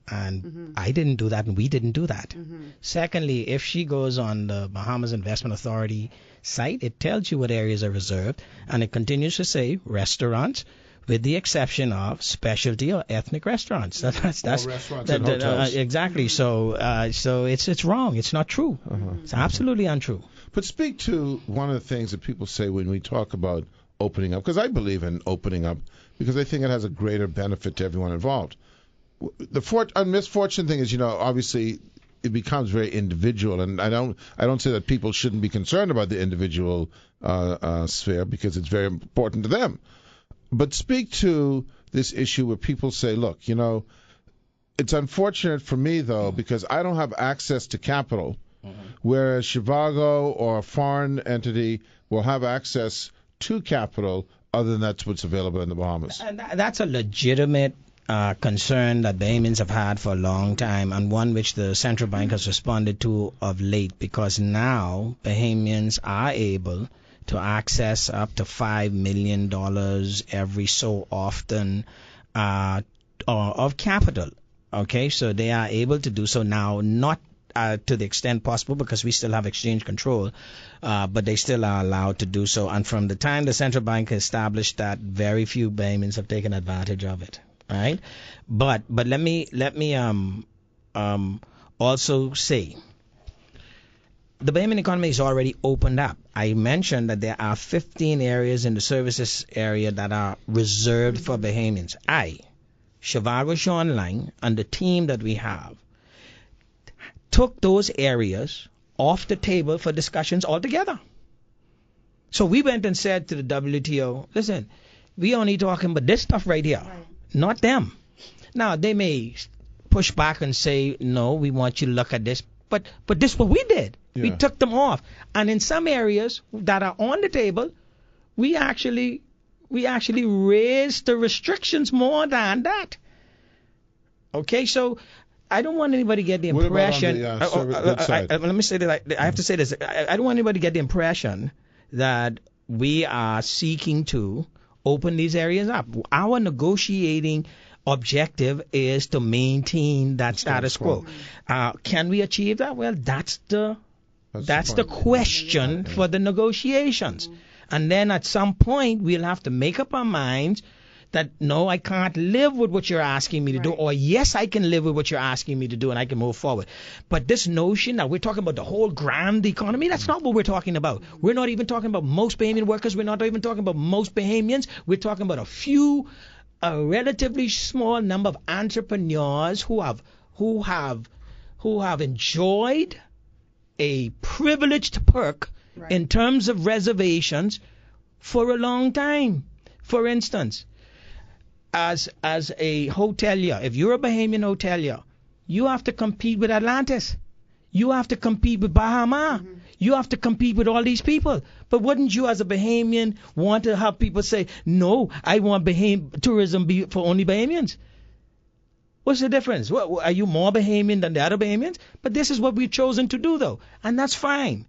and I didn't do that, and we didn't do that. Secondly, if she goes on the Bahamas Investment Authority site, it tells you what areas are reserved, and it continues to say restaurants, with the exception of specialty or ethnic restaurants. That's restaurants and hotels. Exactly. So it's wrong. It's not true. It's absolutely untrue. But speak to one of the things that people say when we talk about opening up, because I believe in opening up, because I think it has a greater benefit to everyone involved. The misfortune thing is, obviously it becomes very individual, and I don't say that people shouldn't be concerned about the individual sphere, because it's very important to them. But speak to this issue where people say, look, It's unfortunate for me, though, because I don't have access to capital, whereas Chivago or a foreign entity will have access to capital other than that's what's available in the Bahamas. And that's a legitimate concern that Bahamians have had for a long time, and one which the central bank has responded to of late, because now Bahamians are able to access up to $5 million every so often of capital. Okay, so they are able to do so now, not to the extent possible because we still have exchange control, but they still are allowed to do so. And from the time the central bank established that, very few Bahamians have taken advantage of it. Right? But let me also say, the Bahamian economy is already opened up. I mentioned that there are 15 areas in the services area that are reserved for Bahamians. Chivago Sean Lang, and the team that we have took those areas off the table for discussions altogether. So we went and said to the WTO, listen, we only talking about this stuff right here, not them. Now, they may push back and say, no, we want you to look at this. But this is what we did. Yeah. We took them off. And in some areas that are on the table, we actually raised the restrictions more than that. Okay, so I don't want anybody to get the impression. Let me say that I have to say this. I don't want anybody to get the impression that we are seeking to open these areas up. Our negotiating objective is to maintain that status quo. Can we achieve that? Well, that's the question for the negotiations. And then at some point, we'll have to make up our minds that, no, I can't live with what you're asking me to do, or yes, I can live with what you're asking me to do, and I can move forward. But this notion that we're talking about the whole grand economy, that's not what we're talking about. We're not even talking about most Bahamian workers. We're not even talking about most Bahamians. We're talking about a relatively small number of entrepreneurs who have enjoyed a privileged perk in terms of reservations for a long time. For instance, as a hotelier, if you're a Bahamian hotelier, you have to compete with Atlantis. You have to compete with Bahama. Mm-hmm. You have to compete with all these people. But wouldn't you as a Bahamian want to have people say, no, I want tourism be for only Bahamians? What's the difference? Are you more Bahamian than the other Bahamians? But this is what we've chosen to do, though. And that's fine.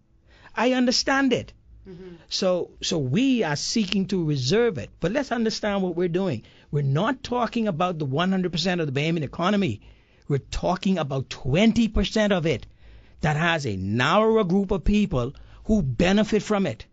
I understand it. Mm-hmm. So we are seeking to reserve it. But let's understand what we're doing. We're not talking about the 100% of the Bahamian economy. We're talking about 20% of it that has a narrower group of people who benefit from it.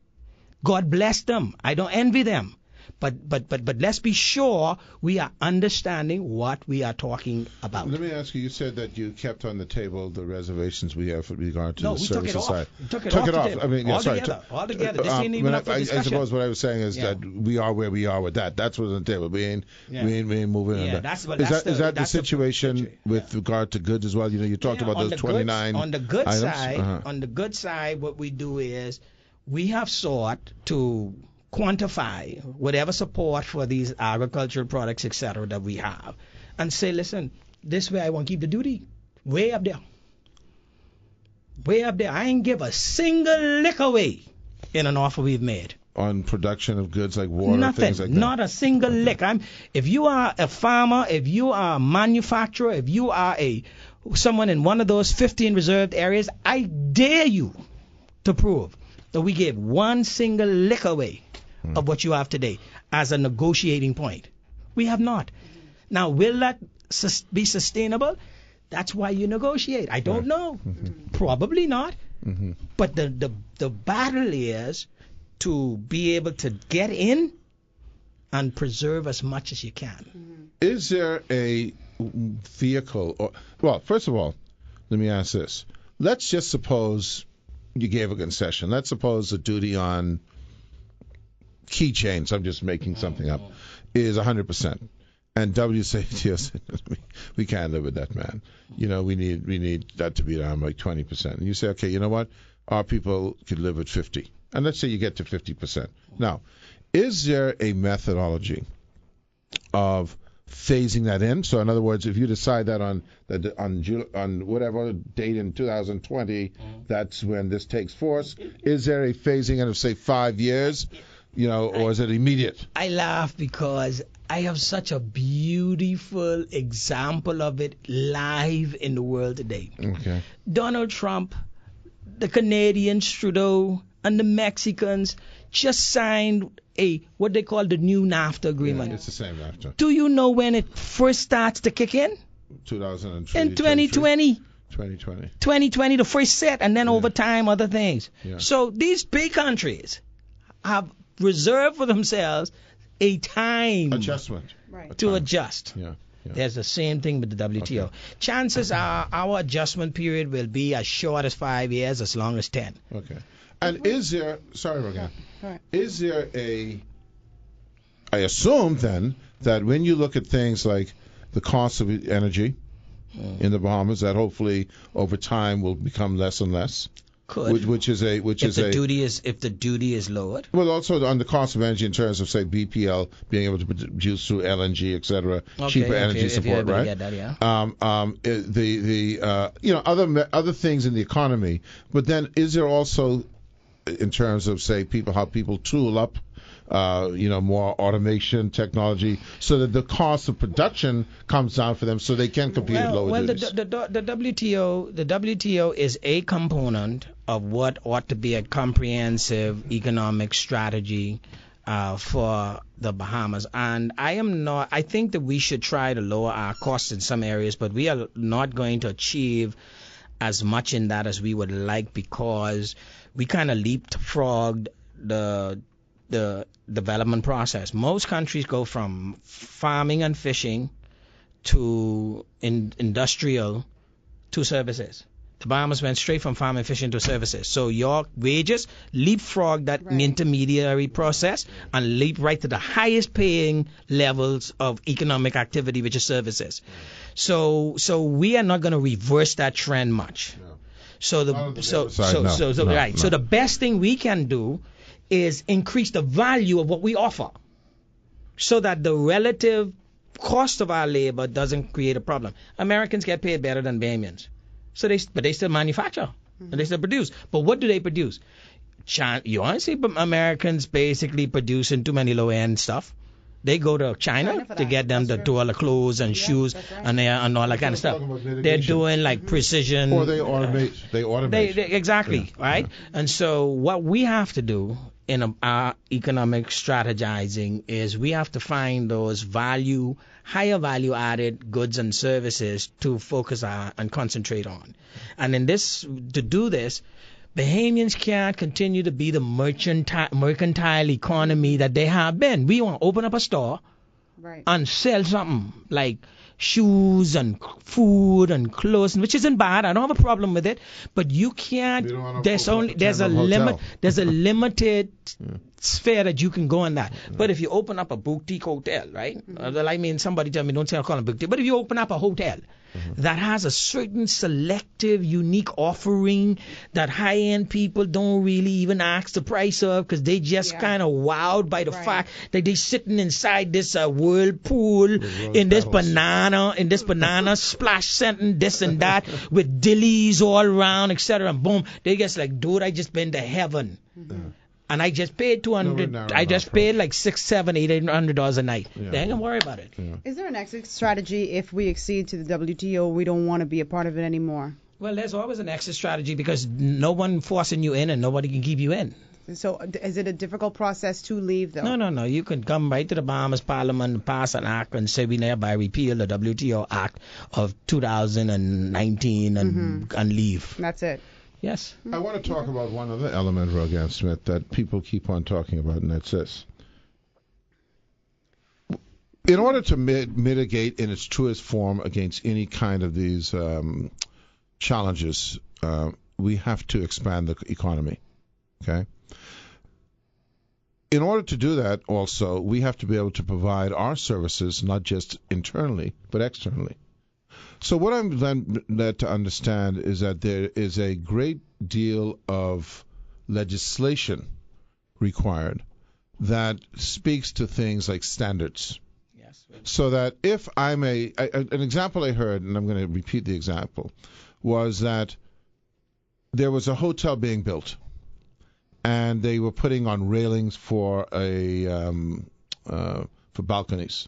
God bless them. I don't envy them. But let's be sure we are understanding what we are talking about. Let me ask you, you said that you kept on the table the reservations we have with regard to the services side. We took it off. I mean, altogether. This ain't even up for discussion. I suppose what I was saying is that we are where we are with that. That's what's on the table. We ain't moving on that. Is that the situation with regard to goods as well? You know, you talked about those 29 on the good items. Side. On the good side, what we do is we have sought to quantify whatever support for these agricultural products, etc., that we have, and say, listen, this way I want to keep the duty way up there. Way up there. I ain't give a single lick away in an offer we've made. On production of goods like water, nothing, things like that? Not a single lick. If you are a farmer, if you are a manufacturer, if you are someone in one of those 15 reserved areas, I dare you to prove that we gave one single lick away of what you have today as a negotiating point. We have not. Now, will that be sustainable? That's why you negotiate. I don't know. Probably not. But the battle is to be able to get in and preserve as much as you can. Is there a vehicle? Well, first of all, let me ask this. Let's just suppose you gave a concession. Let's suppose a duty on keychains, I'm just making something up, is 100%. And W say to us, we can't live with that, man. You know, we need that to be down like 20%. And you say, okay, you know what? Our people could live with 50. And let's say you get to 50%. Now, is there a methodology of phasing that in? So in other words, if you decide that on whatever date in 2020, that's when this takes force, is there a phasing in of say 5 years, or is it immediate? I laugh because I have such a beautiful example of it live in the world today. Okay. Donald Trump, the Canadians, Trudeau, and the Mexicans just signed what they call the new NAFTA agreement. Yeah, it's the same NAFTA. Do you know when it first starts to kick in? 2020. In 2020. 2020. 2020, the first set, and then over time, other things. Yeah. So these big countries have reserved for themselves a time Adjustment. Right. to adjust. Yeah. There's the same thing with the WTO. Okay. Chances are our adjustment period will be as short as 5 years, as long as 10. Okay. And is there, sorry, Rogan, is there I assume then that when you look at things like the cost of energy in the Bahamas, that hopefully over time will become less and less? Could. If the duty is lowered. Well, also on the cost of energy in terms of, say, BPL being able to produce through LNG, et cetera, cheaper energy support, right? Get that, yeah. Other things in the economy. But then is there also, in terms of, say, how people tool up, more automation technology, so that the cost of production comes down for them, so they can compete at lower duties? The WTO is a component of what ought to be a comprehensive economic strategy for the Bahamas. And I think that we should try to lower our costs in some areas, but we are not going to achieve as much in that as we would like, because we kind of leapfrogged the development process. Most countries go from farming and fishing to industrial to services. The Bahamas went straight from farming and fishing to services. So your wages leapfrog that intermediary process and leap right to the highest paying levels of economic activity, which is services. So we are not going to reverse that trend much. No. So the best thing we can do is increase the value of what we offer, so that the relative cost of our labor doesn't create a problem. Americans get paid better than Bahamians, but they still manufacture and they still produce. But what do they produce? You want to see Americans basically producing too many low-end stuff? They go to China to get them to do all the clothes and shoes and all that kind of stuff. They're doing like precision. Or they automate. Exactly, right? And so what we have to do in our economic strategizing is we have to find those higher value added goods and services to focus on and concentrate on. And to do this, Bahamians can't continue to be the mercantile economy that they have been. We want to open up a store and sell something like shoes and food and clothes, which isn't bad. I don't have a problem with it, but you can't. There's a limited sphere that you can go in that. But if you open up a boutique hotel, right? Somebody tell me, don't say I call it boutique, but if you open up a hotel that has a certain selective, unique offering that high-end people don't really even ask the price of, because they just kind of wowed by the fact that they're sitting inside this whirlpool in this banana splash center, this and that, with dillies all around, etc. And boom, they just like, dude, I just been to heaven. And I just paid $200. I just paid like $600, $700, $800 a night. They ain't gonna worry about it. Yeah. Is there an exit strategy if we accede to the WTO? We don't want to be a part of it anymore. Well, there's always an exit strategy because no one forcing you in and nobody can keep you in. So is it a difficult process to leave, though? No. You can come right to the Bahamas Parliament, pass an act, and say we thereby repeal the WTO Act of 2019 and leave. That's it. Yes. I want to talk about one other element, Rogan Smith, that people keep on talking about, and that's this. In order to mitigate in its truest form against any kind of these challenges, we have to expand the economy. Okay? In order to do that, also, we have to be able to provide our services not just internally, but externally. So what I'm then led to understand is that there is a great deal of legislation required that speaks to things like standards. Yeah. Yes. So that if I'm an example I heard, and I'm going to repeat the example, was that there was a hotel being built, and they were putting on railings for for balconies.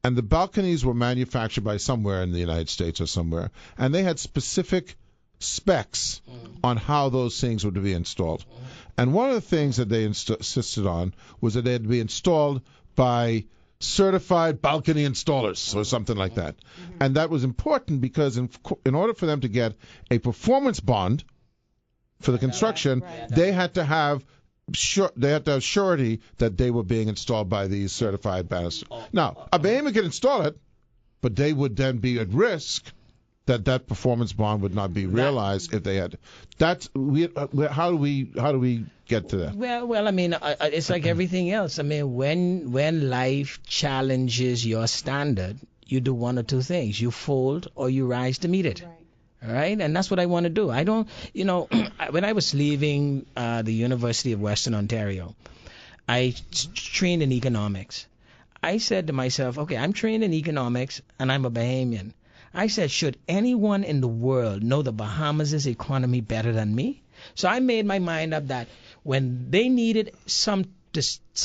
And the balconies were manufactured by somewhere in the United States or somewhere, and they had specific specs on how those things were to be installed. And one of the things that they insisted on was that they had to be installed by certified balcony installers or something like that. And that was important because in order for them to get a performance bond for the construction, they had to have surety that they were being installed by these certified banners. Now, a Bahamian could install it, but they would then be at risk that performance bond would not be realized if they had. How do we get to that? Well, I mean, it's like everything else. I mean, when life challenges your standard, you do one or two things: you fold or you rise to meet it. All right, and that's what I want to do. I don't, when I was leaving the University of Western Ontario, I trained in economics. I said to myself, okay, I'm trained in economics and I'm a Bahamian. I said, should anyone in the world know the Bahamas' economy better than me? So I made my mind up that when they needed some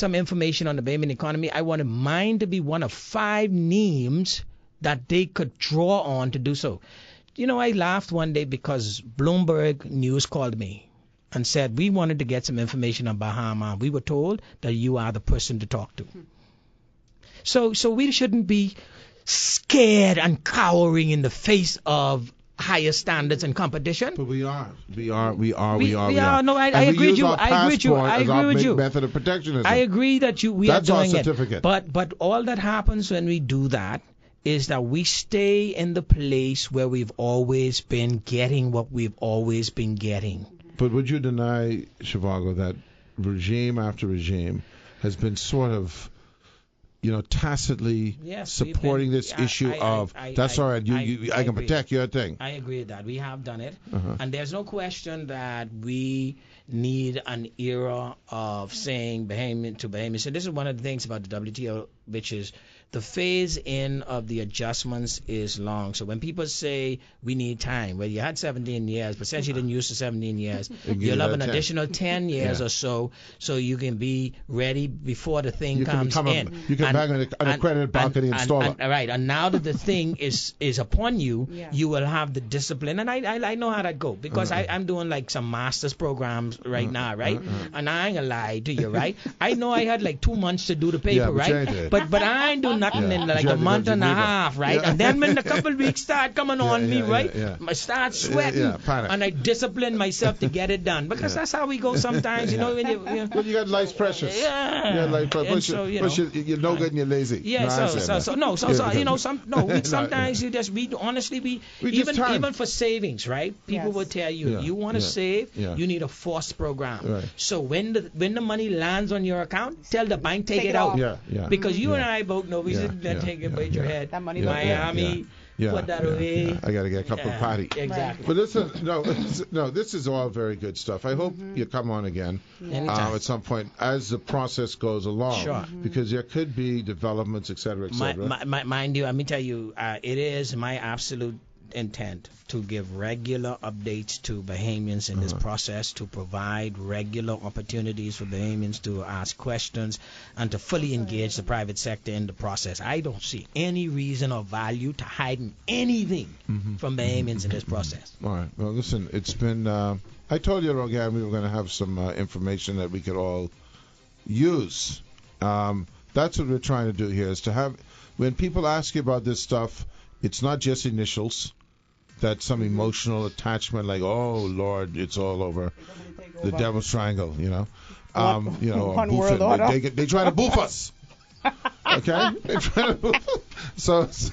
information on the Bahamian economy, I wanted mine to be one of 5 names that they could draw on to do so. I laughed one day because Bloomberg News called me and said, we wanted to get some information on Bahama. We were told that you are the person to talk to. So we shouldn't be scared and cowering in the face of higher standards and competition. But we are. No, I agree with you. I agree with you. Method of protectionism. I agree that we are doing our certificate. But all that happens when we do that is that we stay in the place where we've always been getting what we've always been getting. But would you deny, Zhivago, that regime after regime has been sort of, tacitly supporting this issue of that's all right, I can protect your thing? I agree with that. We have done it. And there's no question that we need an era of saying Bahamian to Bahamian. So this is one of the things about the WTO, which is the phase in of the adjustments is long. So when people say we need time, well, you had 17 years, but since you didn't use the 17 years, you'll have an additional 10 years or so you can be ready before the thing comes in. You can back an accredited balcony installer. Right, and now that the thing is upon you, you will have the discipline. And I know how that go because I'm doing like some master's programs right now, right? And I ain't gonna lie to you, right? I know I had like 2 months to do the paper, right? But I ain't doing nothing in like a month and a half, right? And then when a couple of weeks start coming on me, right? I start sweating, and I discipline myself to get it done because that's how we go sometimes, When well, you got life's precious. You're no good and you're lazy. Sometimes even for savings, right? People will tell you, you want to save, you need a forced program. Right. So when the money lands on your account, tell the bank take it out. Because you and I both know we shouldn't take it by your head. That money Miami. Put that away. I got to get a cup of patty. Exactly. But listen, this is all very good stuff. I hope you come on again at some point as the process goes along. Sure. Because there could be developments, et cetera, et cetera. Mind you, let me tell you, it is my absolute intent to give regular updates to Bahamians in this process, to provide regular opportunities for Bahamians to ask questions and to fully engage the private sector in the process. I don't see any reason or value to hiding anything from Bahamians in this process. All right. Well, listen, it's been, I told you, Rogan, we were going to have some information that we could all use. That's what we're trying to do here, is to have, when people ask you about this stuff, it's not just initials. That's some emotional attachment, like, oh Lord, it's all over. The Devil's Triangle, One world order. They try to boof us. Okay? They try to boof us.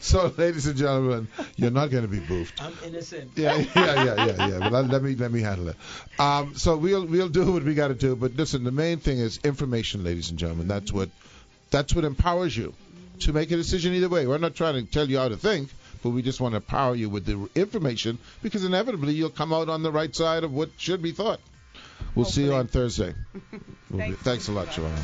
So, ladies and gentlemen, you're not going to be boofed. I'm innocent. Yeah. But let me handle it. So we'll do what we got to do. But listen, the main thing is information, ladies and gentlemen. That's what empowers you to make a decision either way. We're not trying to tell you how to think, but we just want to empower you with the information because inevitably you'll come out on the right side of what should be thought. We'll see you on Thursday. Thanks a lot, Joanna.